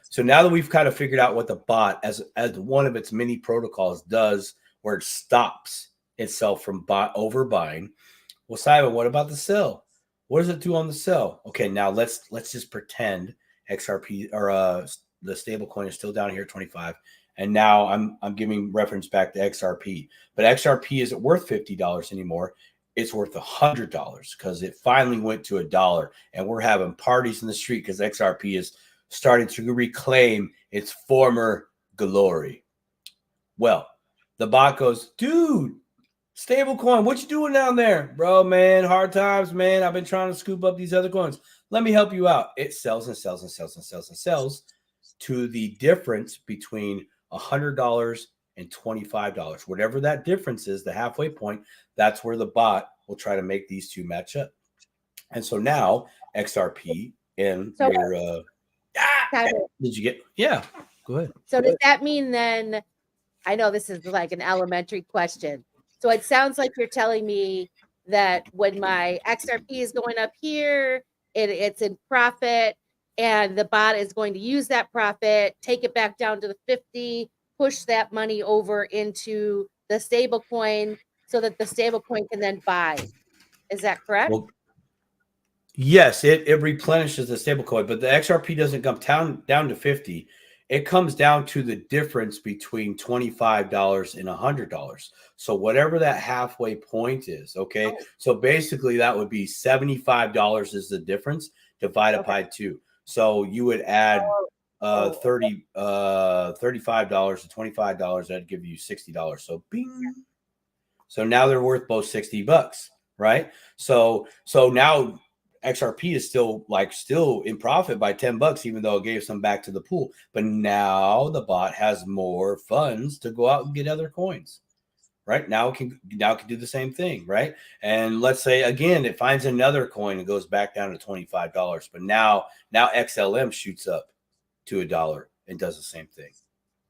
So now that we've kind of figured out what the bot, as one of its many protocols, does, where it stops itself from overbuying. Well, Simon, what about the sell? What does it do on the sell? Okay, now let's just pretend XRP or the stable coin is still down here at 25, And now I'm giving reference back to XRP, but XRP isn't worth $50 anymore. It's worth $100 because it finally went to $1, and we're having parties in the street because XRP is starting to reclaim its former glory. Well, the bot goes, dude, stablecoin, what you doing down there? Bro, man, hard times, man. I've been trying to scoop up these other coins. Let me help you out. It sells and sells and sells and sells and sells to the difference between $100 and $25. Whatever that difference is, the halfway point, that's where the bot will try to make these two match up. And so now XRP and So- your did you get? Yeah, go ahead. So does that mean then, I know this is like an elementary question. So it sounds like you're telling me that when my XRP is going up here, it's in profit, and the bot is going to use that profit, take it back down to the 50, push that money over into the stable coin so that the stable coin can then buy. Is that correct? Well, yes, it replenishes the stable coin, but the XRP doesn't come down to 50. It comes down to the difference between $25 and $100. So whatever that halfway point is, okay? Oh. So basically that would be $75 is the difference divided by 2. So you would add $35 to $25, that'd give you $60. So bing. So now they're worth both $60, right? So now XRP is still in profit by $10, even though it gave some back to the pool. But now the bot has more funds to go out and get other coins, right? Now it can do the same thing, right? And let's say again it finds another coin and goes back down to $25, but now XLM shoots up to $1 and does the same thing,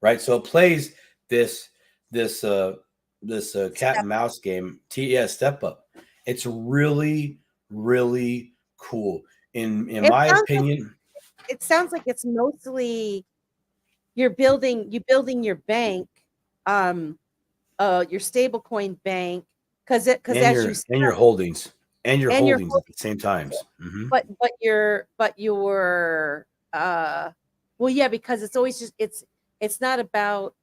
right? So it plays this cat and mouse game. Step up. It's really, really cool in my opinion. It sounds like it's mostly you're building your bank, your stable coin bank, because your holdings at the same times. Mm-hmm. But your well, yeah, because it's always just it's not about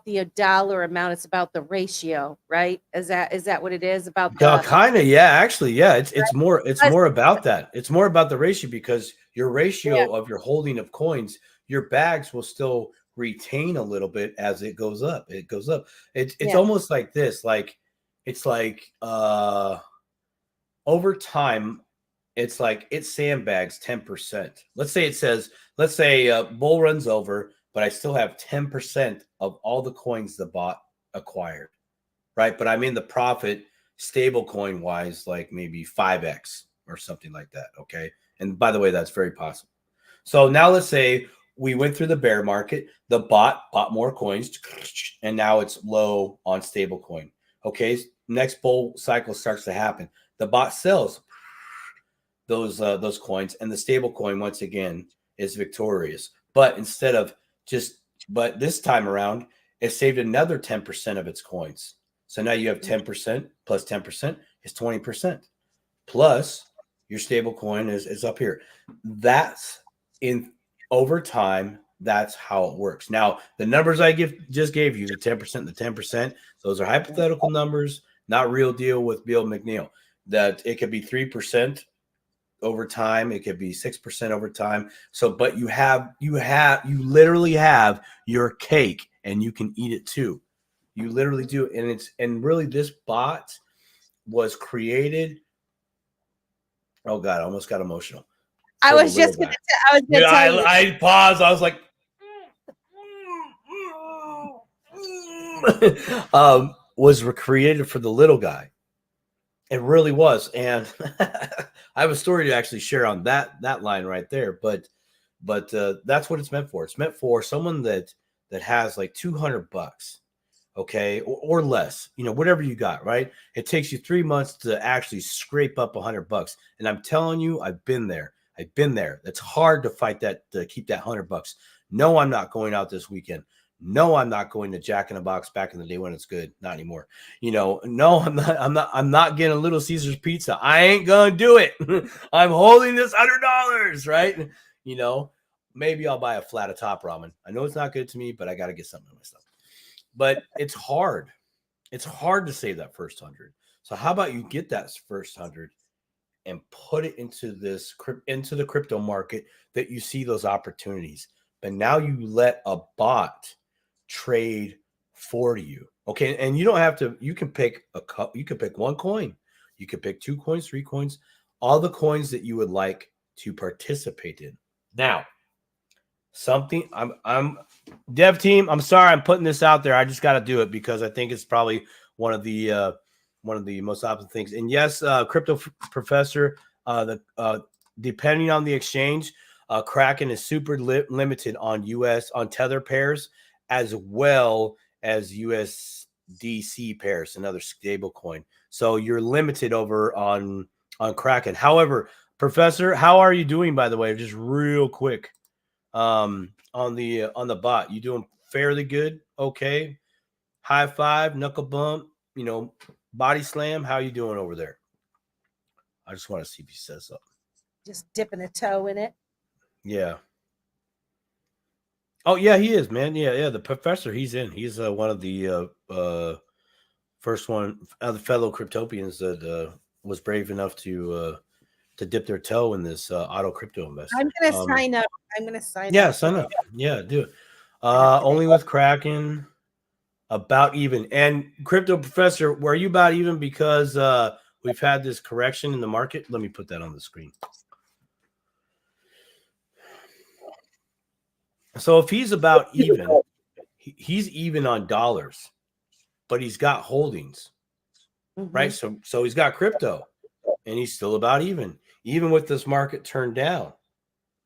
the dollar amount, it's about the ratio, right? Is that what it is about? Kind of, yeah, actually, yeah. It's more about that. It's more about the ratio, because your ratio of your holding of coins, your bags will still retain a little bit as it goes up. It goes up. It's almost like this, it's like over time, it's like it sandbags 10%. Let's say bull runs over, but I still have 10% of all the coins the bot acquired, right? But I'm in the profit stable coin wise, like maybe 5x or something like that, okay? And by the way, that's very possible. So now let's say we went through the bear market, the bot bought more coins, and now it's low on stable coin, okay? Next bull cycle starts to happen. The bot sells those coins, and the stable coin once again is victorious. But but this time around, it saved another 10% of its coins. So now you have 10% plus 10% is 20%. Plus your stable coin is up here. That's over time. That's how it works. Now, the numbers I just gave you, the 10% and the 10%, those are hypothetical numbers, not real deal with Bill McNeil. That it could be 3% over time, it could be 6% over time. So, but you literally have your cake and you can eat it too. You literally do. And really this bot was created. Oh God, I almost got emotional. I was going to tell you. I paused. I was like, was created for the little guy. It really was. And I have a story to actually share on that line right there. But that's what it's meant for. It's meant for someone that has like $200, okay, or less, whatever you got, right? It takes you 3 months to actually scrape up $100. And I'm telling you, I've been there. It's hard to fight that, to keep that $100. No, I'm not going out this weekend. No, I'm not going to Jack in the Box back in the day when it's good. Not anymore. No, I'm not getting a Little Caesars pizza. I ain't gonna do it. I'm holding this $100, right? maybe I'll buy a flat atop ramen. I know it's not good to me, but I got to get something in my stuff. But it's hard. It's hard to save that first 100. So how about you get that first 100 and put it into the crypto market that you see those opportunities. But now you let a bot trade for you. Okay. And you don't have to, you can pick one coin. You can pick 2 coins, 3 coins, all the coins that you would like to participate in. Now, I'm dev team. I'm sorry, I'm putting this out there. I just got to do it because I think it's probably one of the most opposite things. And yes, crypto professor, depending on the exchange, Kraken is super limited on on tether pairs as well as USDC pairs, another stable coin. So you're limited over on Kraken. However, professor, how are you doing, by the way? Just real quick. On the bot, you doing fairly good? Okay. High five, knuckle bump, body slam. How you doing over there? I just want to see if he says something. Just dipping a toe in it. Yeah. Oh yeah, he is, man. Yeah. The professor, he's in. He's one of the first one of the fellow cryptopians that was brave enough to dip their toe in this auto crypto investor. I'm gonna sign up. I'm gonna sign up. Yeah, sign up. Yeah, do it. Only with Kraken, about even. And crypto professor, were you about even because we've had this correction in the market? Let me put that on the screen. So if he's about even, he's even on dollars, but he's got holdings, right? So he's got crypto, and he's still about even with this market turned down,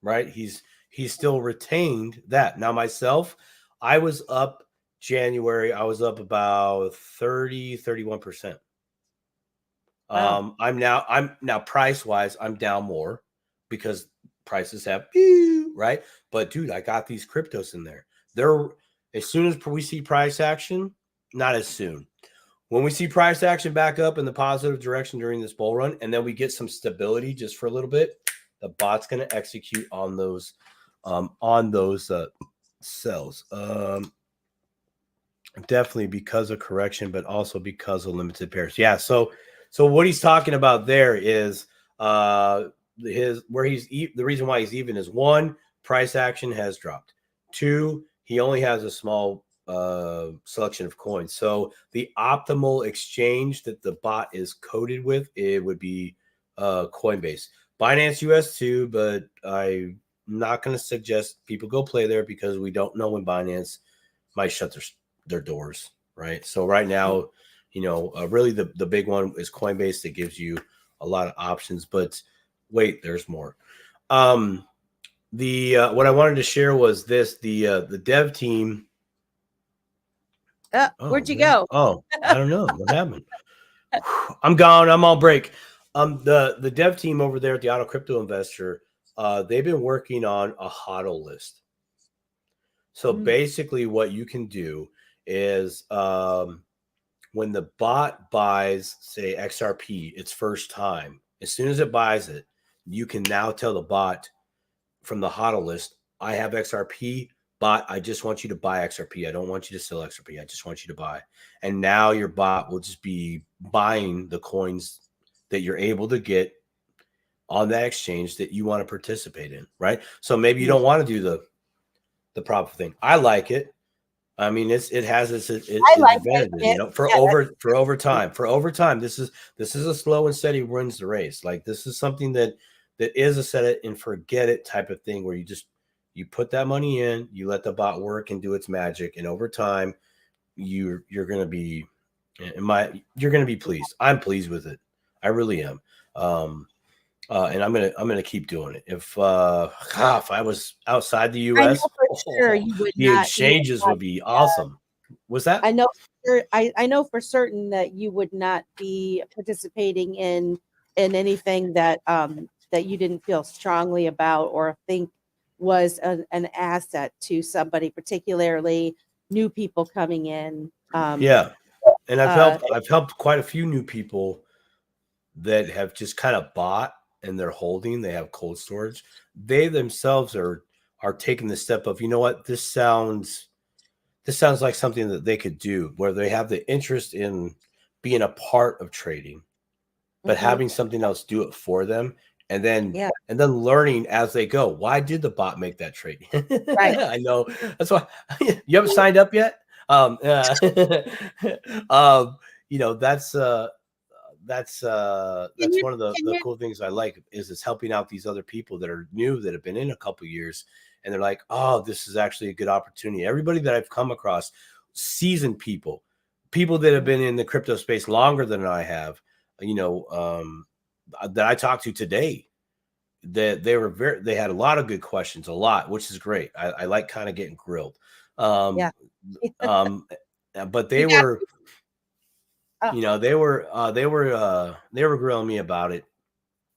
right? He's still retained that. Now myself, I was up January. I was up about 31%. Wow. I'm now price wise, I'm down more because prices have right. But dude, I got these cryptos in there. They're as soon as we see price action, not as soon. When we see price action back up in the positive direction during this bull run, and then we get some stability just for a little bit, the bot's going to execute on those sells. Definitely because of correction, but also because of limited pairs. Yeah. So what he's talking about there is the reason why he's even is 1, price action has dropped. 2, he only has a small selection of coins. So the optimal exchange that the bot is coded with, it would be Coinbase. Binance US too, but I'm not going to suggest people go play there because we don't know when Binance might shut their doors, right? So right now, really the big one is Coinbase that gives you a lot of options, but wait, there's more. What I wanted to share was this, the dev team. Where'd you go? Oh, I don't know what happened. I'm gone. I'm on break. The dev team over there at the Auto Crypto Investor, they've been working on a HODL list. So basically what you can do is when the bot buys, say, XRP, its first time, as soon as it buys it, you can now tell the bot from the HODL list, I have XRP, bot, I just want you to buy XRP. I don't want you to sell XRP. I just want you to buy. And now your bot will just be buying the coins that you're able to get on that exchange that you want to participate in, right? So maybe you don't want to do the proper thing. I like it. I mean, it has its advantages, for overtime. For overtime, this is a slow and steady wins the race. Like this is something that is a set it and forget it type of thing where you put that money in, you let the bot work and do its magic, and over time, you're going to be pleased. I'm pleased with it. I really am. And I'm gonna keep doing it. If I was outside the U.S., the exchanges would be awesome. Was that? I know for certain that you would not be participating in anything that that you didn't feel strongly about or think was an asset to somebody, particularly new people coming in. Yeah, and I've helped quite a few new people that have just kind of bought and they're holding. They have cold storage. They themselves are are taking the step of, you know what, this sounds like something that they could do, where they have the interest in being a part of trading, but Mhm. having something else do it for them, and then Yeah. learning as they go. Why did the bot make that trade? Right. I know that's why you haven't signed up yet. You know, that's Can you one of can the you cool things I like is helping out these other people that are new, that have been in a couple years, and they're like, oh, this is actually a good opportunity. Everybody that I've come across, seasoned people that have been in the crypto space longer than I have, you know, that I talked to today, that they had a lot of good questions, a lot, which is great. I like kind of getting grilled. Yeah. Um, but You they got were, oh, you know, they were grilling me about it,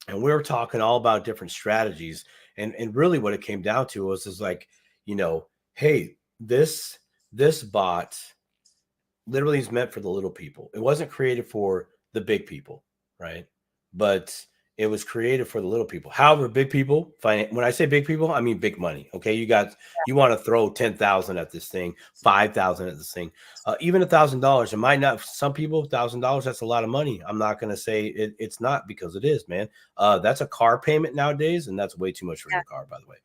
and we were talking all about different strategies, and really what it came down to was is like, you know, hey, this bot literally is meant for the little people. It wasn't created for the big people, right? But it was created for the little people. However, big people, when I say big people, I mean big money. Okay, you want to throw 10,000 at this thing, 5,000 at this thing, even $1,000. It might not. Some people, $1,000, that's a lot of money. I'm not going to say it's not, because it is, man. That's a car payment nowadays, and that's way too much for yeah. your car, by the way.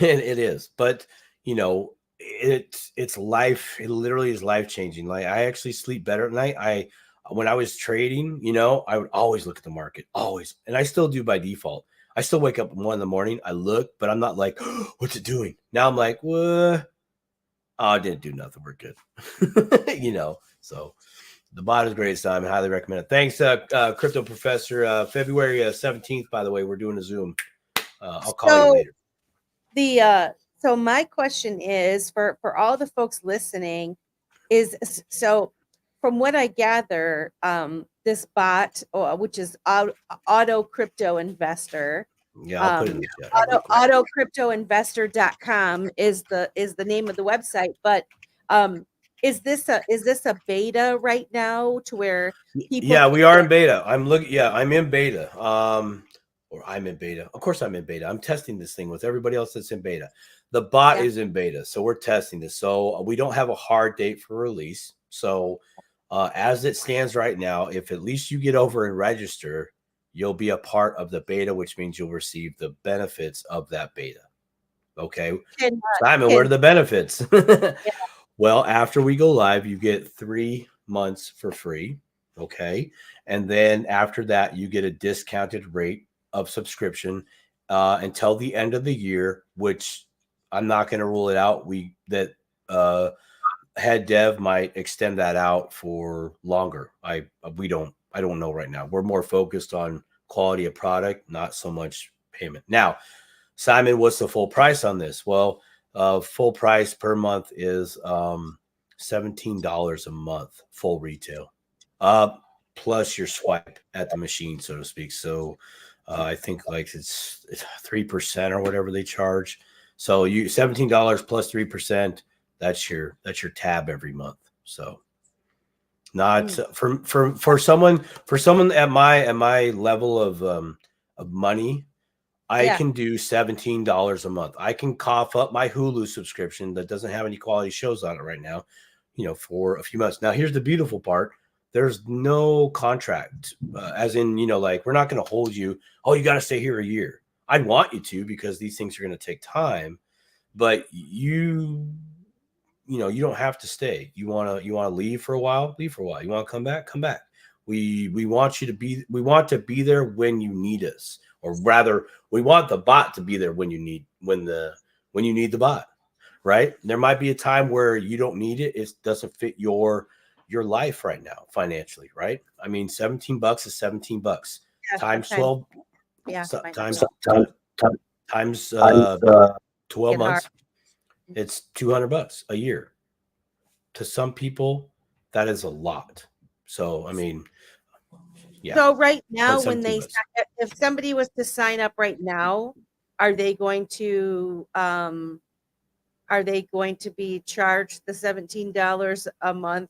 It is, but you know, it's life. It literally is life changing. Like, I actually sleep better at night. When I was trading, you know, I would always look at the market, always, and I still do by default. I still wake up at 1 a.m, I look, but I'm not like, oh, what's it doing now? I'm like, what? Oh, it didn't do nothing. We're good. You know, so the bot is great, Simon. Highly recommend it. Thanks, Crypto Professor. February 17th, by the way, we're doing a Zoom. I'll call you later. So my question is for all the folks listening is, so from what I gather, this bot, which is Auto Crypto Investor, Yeah, I'll put it in the chat. autocryptoinvestor.com is the name of the website, but is this a beta right now, to where people Yeah, we are in beta. I'm in beta. Or I'm in beta. Of course I'm in beta. I'm testing this thing with everybody else that's in beta. The bot is in beta, so we're testing this. So we don't have a hard date for release. So as it stands right now, if at least you get over and register, you'll be a part of the beta, which means you'll receive the benefits of that beta. Okay, Simon, what are the benefits? Well, after we go live, you get 3 months for free. Okay. And then after that, you get a discounted rate of subscription until the end of the year, which I'm not going to rule it out. Head dev might extend that out for longer. I don't know right now. We're more focused on quality of product, not so much payment. Now, Simon, what's the full price on this? Well, full price per month is $17 a month, full retail, plus your swipe at the machine, so to speak. So I think like it's 3% or whatever they charge. So you $17 plus 3%. That's your tab every month. So not for someone at my level of money. I can do $17 a month. I can cough up my Hulu subscription that doesn't have any quality shows on it right now, you know, for a few months. Now, here's the beautiful part. There's no contract, as in, you know, like, we're not going to hold you. Oh, you got to stay here a year. I'd want you to, because these things are going to take time, but you don't have to stay. You want to leave for a while, leave for a while. You want to come back, come back. We want to be there when you need us, or rather, we want the bot to be there when you need the bot, right? There might be a time where you don't need it. It doesn't fit your life right now financially, right? I mean, $17 is $17 times 12. Yeah, times 12 months. It's $200 a year. To some people, that is a lot. So, I mean, yeah. So right now, if somebody was to sign up right now, are they going to be charged the $17 a month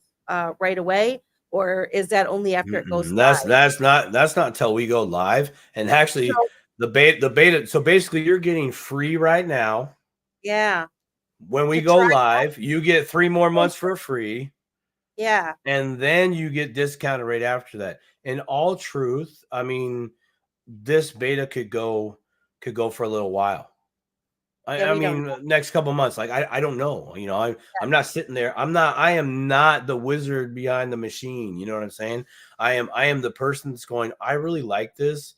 right away, or is that only after it goes live? That's not until we go live. And actually, The beta. So basically, you're getting free right now. Yeah. When we To go try live, you get 3 more months for free. Yeah. And then you get discounted right after that. In all truth, I mean, this beta could go for a little while. Yeah, I we don't mean, next couple months. Like I don't know. You know, I'm not sitting there. I am not the wizard behind the machine. You know what I'm saying? I am the person that's going, I really like this.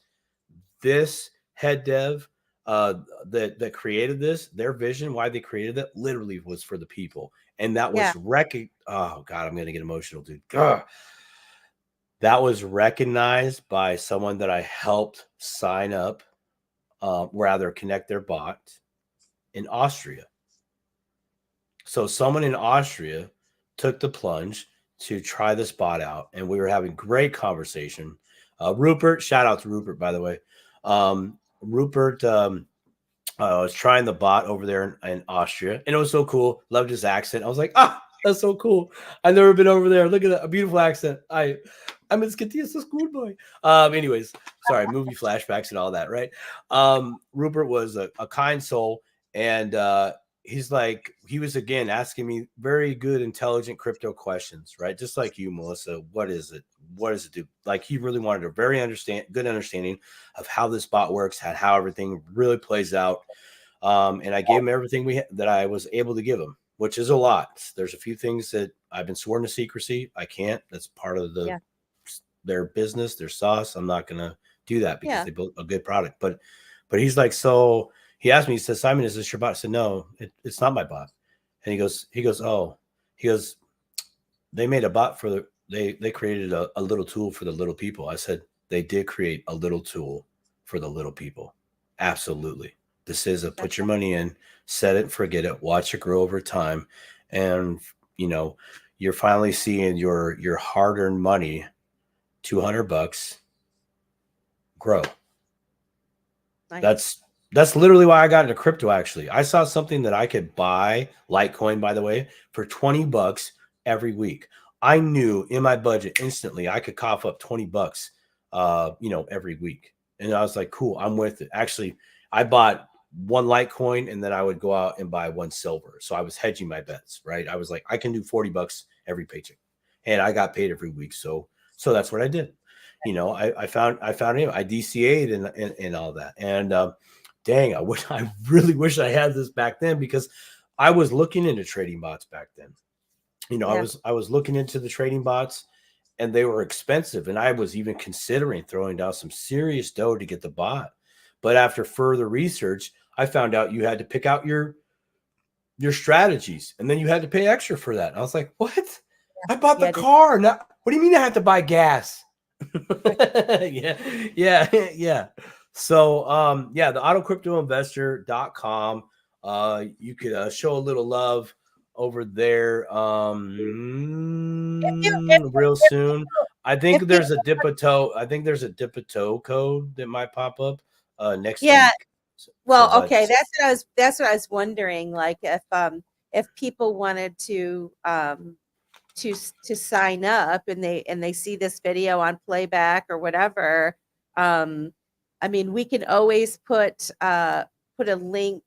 This head dev that created this, their vision, why they created it, literally was for the people. And that was oh God, I'm gonna get emotional, dude. God. That was recognized by someone that I helped sign up, rather connect their bot in Austria. So someone in Austria took the plunge to try this bot out, and we were having great conversation. Rupert, shout out to Rupert, by the way. Rupert was trying the bot over there in Austria, and it was so cool. Loved his accent. I was like, that's so cool. I've never been over there. Look at that, a beautiful accent. I'm as Skatias a schoolboy. Anyways, sorry, movie flashbacks and all that, right? Rupert was a kind soul, and he was again asking me very good, intelligent crypto questions, right? Just like you, Melissa. What is it? What does it do? Like, he really wanted a very good understanding of how this bot works, how everything really plays out. And I gave him everything that I was able to give him, which is a lot. There's a few things that I've been sworn to secrecy. I can't. That's part of their business, their sauce. I'm not gonna do that because they built a good product. But he's like, so he asked me, he says, Simon, is this your bot? I said, no, it's not my bot. And he goes, they made a bot for they created a little tool for the little people. I said, they did create a little tool for the little people. Absolutely. This is a put your money in, set it, forget it, watch it grow over time. And, you know, you're finally seeing your hard-earned money, $200 grow. Nice. That's literally why I got into crypto. Actually, I saw something that I could buy, Litecoin, by the way, for $20 every week. I knew in my budget instantly I could cough up $20, every week. And I was like, cool, I'm with it. Actually, I bought one Litecoin and then I would go out and buy one silver. So I was hedging my bets, right? I was like, I can do $40 every paycheck, and I got paid every week. So that's what I did. You know, I found him. I DCA'd and all that. And dang, I really wish I had this back then, because I was looking into trading bots back then. You know, I was looking into the trading bots, and they were expensive. And I was even considering throwing down some serious dough to get the bot. But after further research, I found out you had to pick out your strategies, and then you had to pay extra for that. And I was like, what? I bought the car. Now, what do you mean I have to buy gas? Yeah. So, the autocryptoinvestor.com. You could show a little love over there real soon. I think there's a dip a toe code that might pop up next week. Well, okay, that's what I was wondering. Like, if people wanted to sign up and they see this video on playback or whatever, I mean, we can always put a link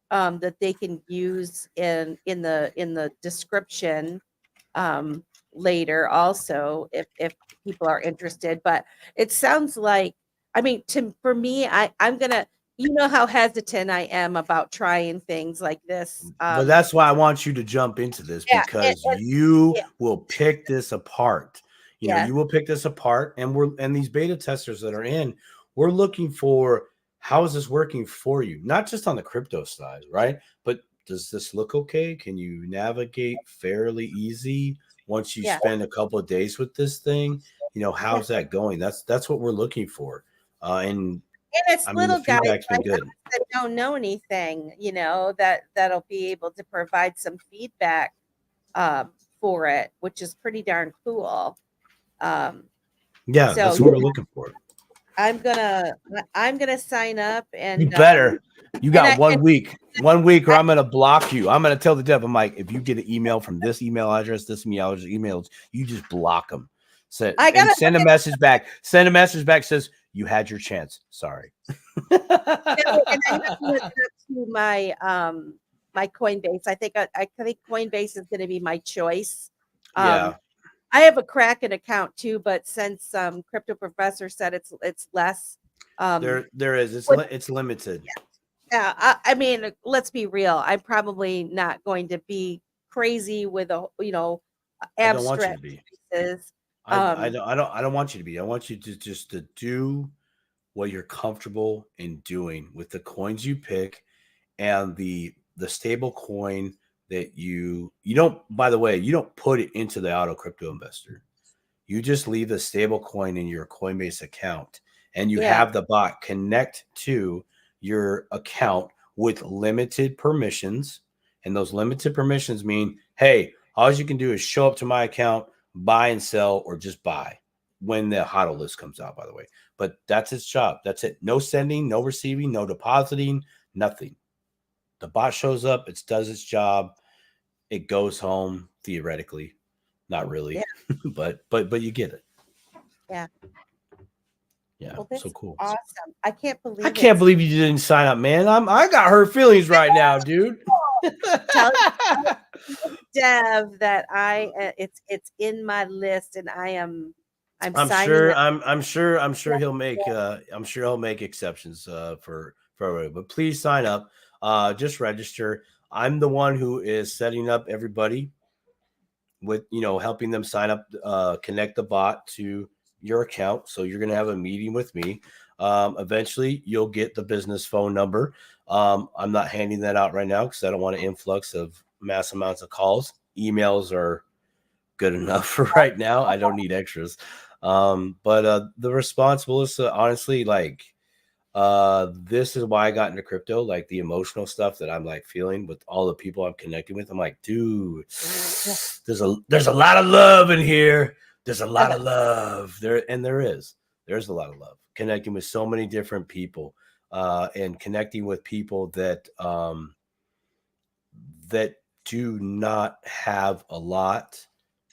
that they can use in the description later also, if people are interested. But it sounds like, I mean, for me, I'm gonna, you know how hesitant I am about trying things like this. But that's why I want you to jump into this, because you will pick this apart. You know, you will pick this apart, and these beta testers that are in, we're looking for, how is this working for you? Not just on the crypto side, right? But does this look okay? Can you navigate fairly easy once you spend a couple of days with this thing? You know, how's that going? That's what we're looking for. And it's little guys like that don't know anything, you know, that'll be able to provide some feedback for it, which is pretty darn cool. That's what we're looking for. I'm gonna sign up, and you better. You got 1 week. 1 week, or I'm gonna block you. I'm gonna tell the dev, I'm like, if you get an email from this email address, emails, you just block them. Send a message back. Send a message back. Says, You had your chance. Sorry. And I have to look up to my my Coinbase. I think Coinbase is going to be my choice. Yeah. I have a Kraken account too, but since Crypto Professor said it's less, There is. It's what- it's limited. yeah. I mean, let's be real. I'm probably not going to be crazy with a I don't want you to abstract be. pieces. I don't want you to be. I want you to just to do what you're comfortable in doing with the coins you pick and the stable coin that you don't, by the way, you don't put it into the auto crypto investor. You just leave the stable coin in your Coinbase account and you Yeah. have the bot connect to your account with limited permissions. And those limited permissions mean, hey, all you can do is show up to my account, buy and sell, or just buy when the HODL list comes out, by the way. But that's its job. That's it. No sending, no receiving, no depositing, nothing. The bot shows up, it does its job, it goes home theoretically. Not really. Yeah. but you get it. Yeah. Yeah. Well, that's so cool. awesome. I can't believe. I can't believe you didn't sign up, man. I got hurt feelings right now, dude. Tell Dev that it's in my list, and I'm signing sure. up. I'm sure he'll make exceptions for everybody. But please sign up. Just register. I'm the one who is setting up everybody with helping them sign up, connect the bot to your account. So you're gonna have a meeting with me. Eventually you'll get the business phone number. I'm not handing that out right now because I don't want an influx of mass amounts of calls. Emails are good enough for right now. I don't need extras. But the response was honestly like, this is why I got into crypto, like the emotional stuff that I'm like feeling with all the people I'm connecting with. I'm like, dude, there's a lot of love in here. There's a lot of love there. And there's a lot of love connecting with so many different people, and connecting with people that, that do not have a lot,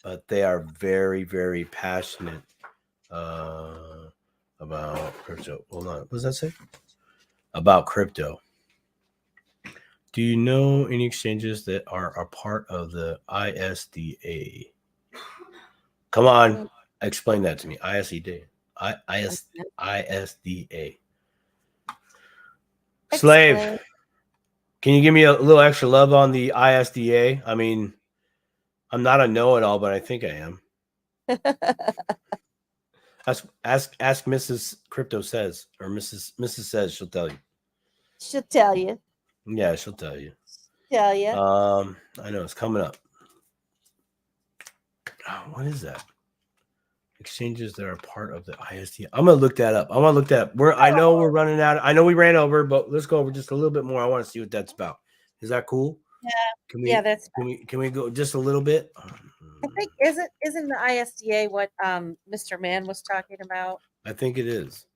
but they are very, very passionate, about crypto. Hold on. What does that say? About crypto. Do you know any exchanges that are a part of the ISDA? Come on. Explain that to me. ISDA. ISDA. Slave. Explain. Can you give me a little extra love on the ISDA? I mean, I'm not a know-it-all, but I think I am. Ask Mrs. Crypto Says, or Mrs. Says, she'll tell you. She'll tell you. Yeah, she'll tell you. Tell you. I know it's coming up. Oh, what is that? Exchanges that are part of the ISDA. I'm gonna look that up. I know we're running out. I know we ran over, but let's go over just a little bit more. I want to see what that's about. Is that cool? Yeah. Can we go just a little bit? I think isn't the ISDA what Mr. Mann was talking about? I think it is.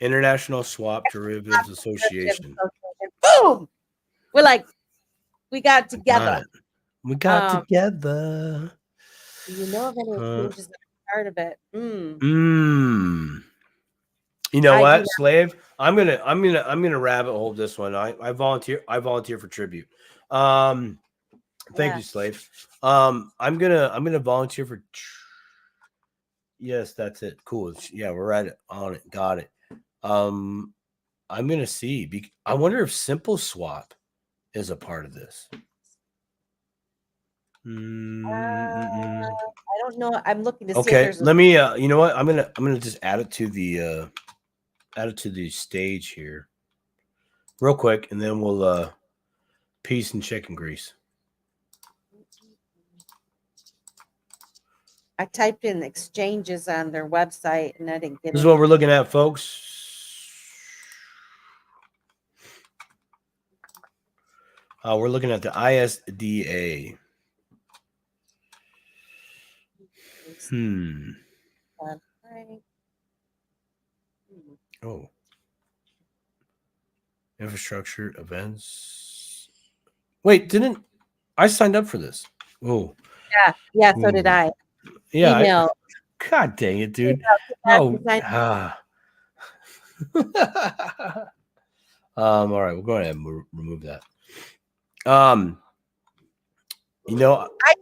International Swap Derivatives Association. Boom! We got together. We got together. Do you know of any exchanges that are part of it? You know what, Slave? I'm gonna rabbit hole this one. I volunteer for tribute. Thank you, Slave. I'm gonna volunteer for. Yes, that's it. Cool. Yeah, we're right on it. Got it. I'm gonna see. I wonder if Simple Swap is a part of this. I don't know. I'm looking to see. Okay, let me. You know what? I'm gonna just add it to the stage here, real quick, and then we'll peace and chicken grease. I typed in exchanges on their website and I didn't get it. This is what we're looking at, folks. We're looking at the ISDA. Oh. Infrastructure events. Wait, didn't I signed up for this? Oh. Yeah, so did I. Yeah. Email. God dang it, dude. All right, we'll go ahead and remove that. You know, I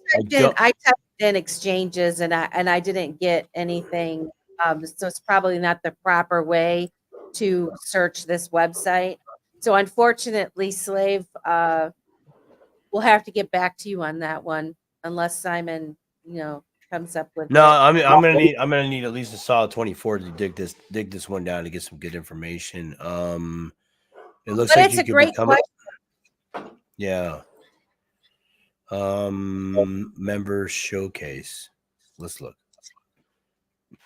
typed in exchanges and I didn't get anything. So it's probably not the proper way to search this website. So unfortunately, Slave, we'll have to get back to you on that one unless Simon, comes up with no, it. I mean, I'm gonna need at least a solid 24 to dig this one down to get some good information. It looks But like it's you a could great become question. yeah. Member showcase. Let's look.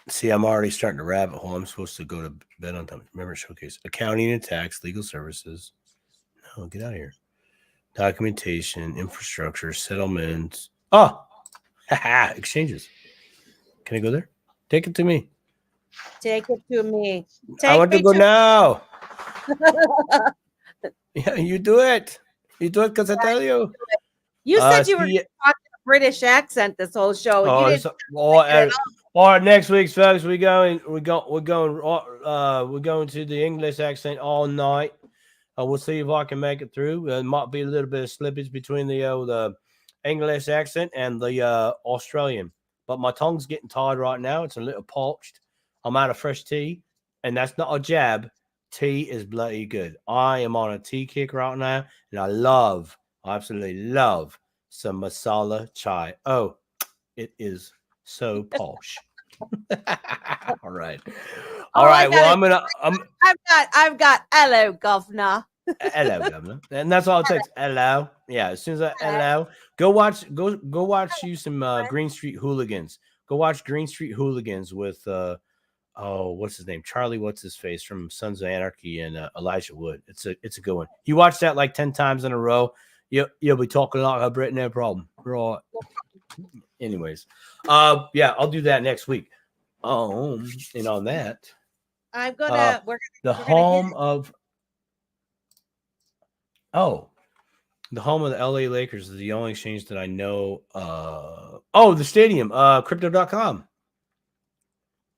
See, I'm already starting to rabbit hole. I'm supposed to go to bed on time. Member showcase. Accounting and tax, legal services. No, get out of here. Documentation, infrastructure, settlements. Oh, exchanges. Can I go there? Take it to me. Take it to me. I want to go now. Yeah, you do it. You do it because I tell you. You said you were see- talking a British accent this whole show. Oh, You didn't all right, next week, folks, we're going to the English accent all night. We'll see if I can make it through. There might be a little bit of slippage between the English accent and the Australian, but my tongue's getting tired right now. It's a little parched. I'm out of fresh tea, and that's not a jab. Tea is bloody good. I am on a tea kick right now, and I absolutely love some masala chai. Oh, it is so posh. All right. All right. Well, I've got hello, governor. Hello, governor. And that's all it takes. Hello. Yeah. As soon as hello, go watch you some Green Street Hooligans. Go watch Green Street Hooligans with what's his name? Charlie, what's his face from Sons of Anarchy and Elijah Wood. It's a good one. You watch that like 10 times in a row, you'll be talking like a Brit, no problem. Right. Anyways, yeah, I'll do that next week. And on that, I'm gonna the home of the LA Lakers is the only exchange that I know. The stadium, crypto.com.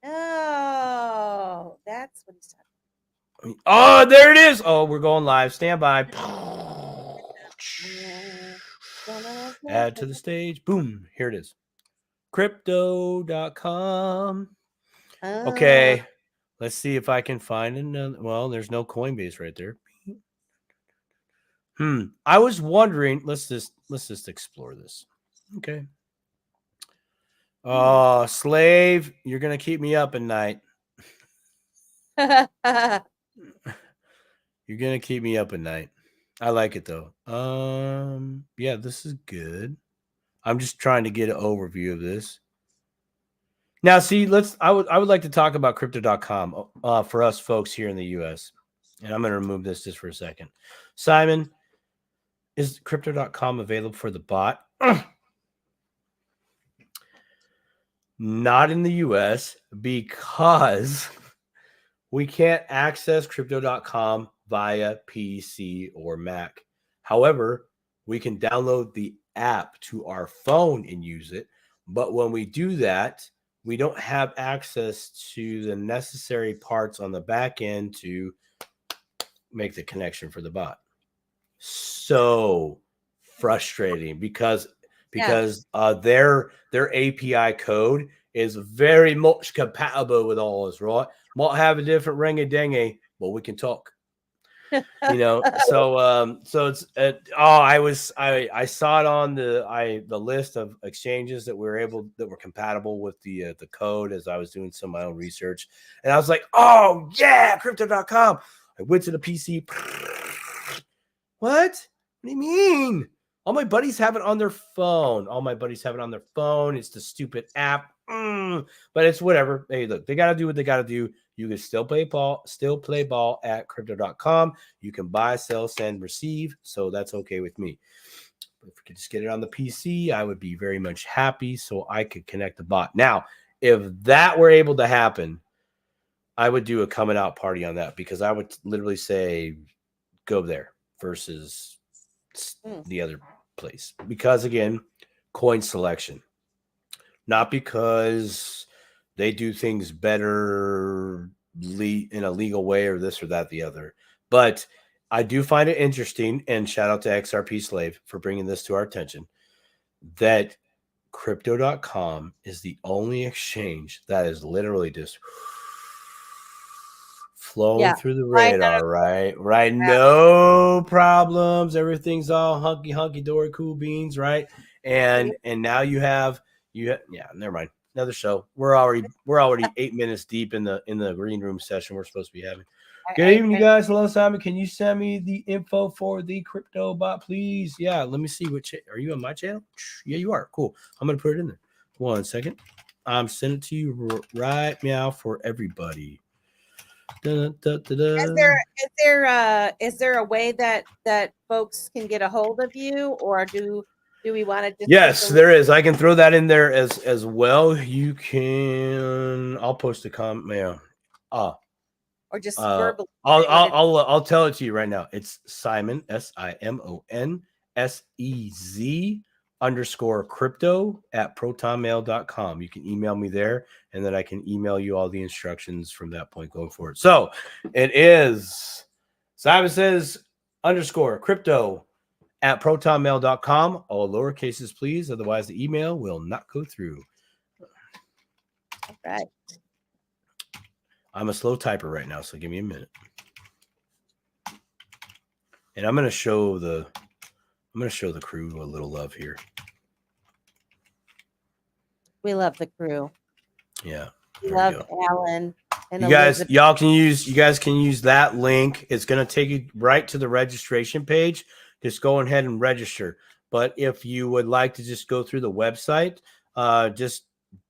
Oh, that's what he's talking about. Oh, there it is. Oh, we're going live. Stand by. Add to the stage. Boom. Here it is. Crypto.com. Okay. Let's see if I can find another. Well, there's no Coinbase right there. I was wondering. Let's just explore this. Okay. Oh, Slave, you're gonna keep me up at night. You're gonna keep me up at night. I like it though. Yeah, this is good. I'm just trying to get an overview of this. Now, see, I would like to talk about crypto.com for us folks here in the US. And I'm going to remove this just for a second. Simon, is crypto.com available for the bot? Not in the US because we can't access crypto.com via PC or Mac. However, we can download the app to our phone and use it. But when we do that, we don't have access to the necessary parts on the back end to make the connection for the bot. So frustrating because their API code is very much compatible with ours, right? Might have a different ring-a-dingy, but we can talk. So it's I saw it on the list of exchanges that were compatible with the code as I was doing some of my own research, and I was like, oh yeah, crypto.com. I went to the PC. What do you mean? All my buddies have it on their phone. It's the stupid app. But it's whatever. Hey, look, they got to do what they got to do. You can still play ball at crypto.com. You can buy, sell, send, receive. So that's okay with me. But if we could just get it on the PC, I would be very much happy so I could connect the bot. Now, if that were able to happen, I would do a coming out party on that because I would literally say, go there versus the other place. Because again, coin selection. Not because they do things better in a legal way or this or that, the other. But I do find it interesting, and shout out to XRP Slave for bringing this to our attention, that crypto.com is the only exchange that is literally just flowing through the radar, right? Right. No problems. Everything's all hunky dory, cool beans, right? And now you have never mind. Another show. We're already 8 minutes deep in the green room session we're supposed to be having. Good evening, you guys. Hello, Simon. Can you send me the info for the crypto bot, please? Yeah, let me see what are you on my channel? Yeah, you are. Cool. I'm gonna put it in there. 1 second. I'm sending it to you right now for everybody. Is there a way that folks can get a hold of you, or do we want to just? Yes, there is. I can throw that in there as well. You can. I'll post a comment. Or just verbally. I'll tell it to you right now. It's Simon SIMONSEZ_crypto at protonmail.com. You can email me there, and then I can email you all the instructions from that point going forward. So it is Simon says _crypto at protonmail.com. All lowercases, please. Otherwise, the email will not go through. All right. I'm a slow typer right now, so give me a minute. And I'm going to show the crew a little love here. We love the crew. Yeah. We love Alan and you guys can use that link. It's going to take you right to the registration page. Just go ahead and register. But if you would like to just go through the website, just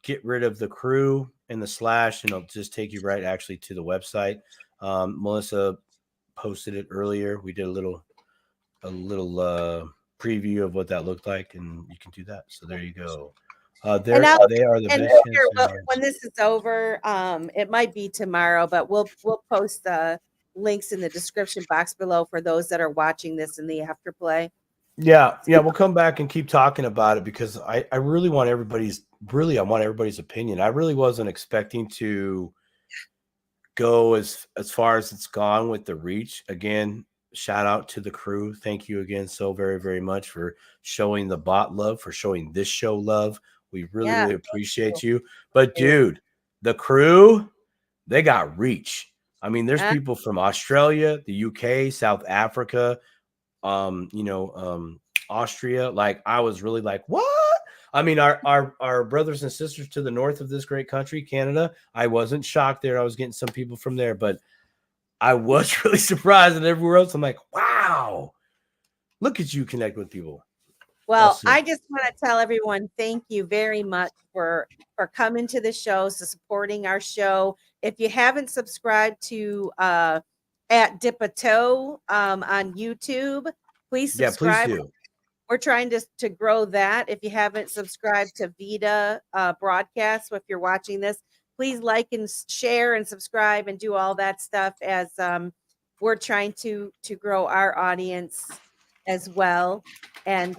get rid of the crew and the slash, and it'll just take you right actually to the website. Melissa posted it earlier. We did a little preview of what that looked like, and you can do that. So there you go. They are the best. When this is over, it might be tomorrow, but we'll post the links in the description box below for those that are watching this in the afterplay. Yeah, we'll come back and keep talking about it, because I really want everybody's opinion. I really wasn't expecting to go as far as it's gone with the reach. Again, shout out to the crew. Thank you again so very, very much for showing the bot love, for showing this show love. We really appreciate you. But dude, the crew, they got reach. I mean, there's people from Australia, the UK, South Africa, Austria. Like, I was really like, what? I mean, our brothers and sisters to the north of this great country, Canada, I wasn't shocked there. I was getting some people from there, but I was really surprised. And everywhere else, I'm like, wow, look at you connect with people. Well, awesome. I just want to tell everyone, thank you very much for coming to the show, so supporting our show. If you haven't subscribed to at Dip a Toe on YouTube, please subscribe. Please do. We're trying to grow that. If you haven't subscribed to Vita Broadcast, so if you're watching this, please like and share and subscribe and do all that stuff, as we're trying to grow our audience as well. And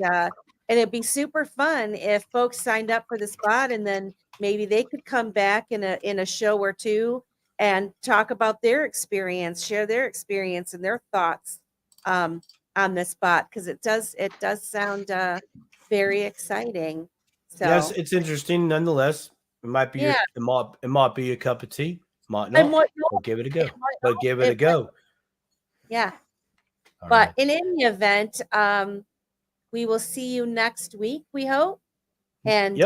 it'd be super fun if folks signed up for this bot, and then maybe they could come back in a show or two and talk about their experience, share their experience and their thoughts on this bot, because it does sound very exciting. So yes, it's interesting nonetheless. It might be it might be a cup of tea, might not. We'll give it a go. But give it a go. Yeah. All but right. in any event, we will see you next week, we hope. And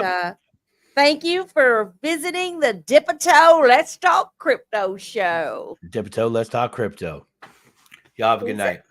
thank you for visiting the Dip a Toe Let's Talk Crypto show. Dip a Toe, Let's Talk Crypto. Y'all have a good night.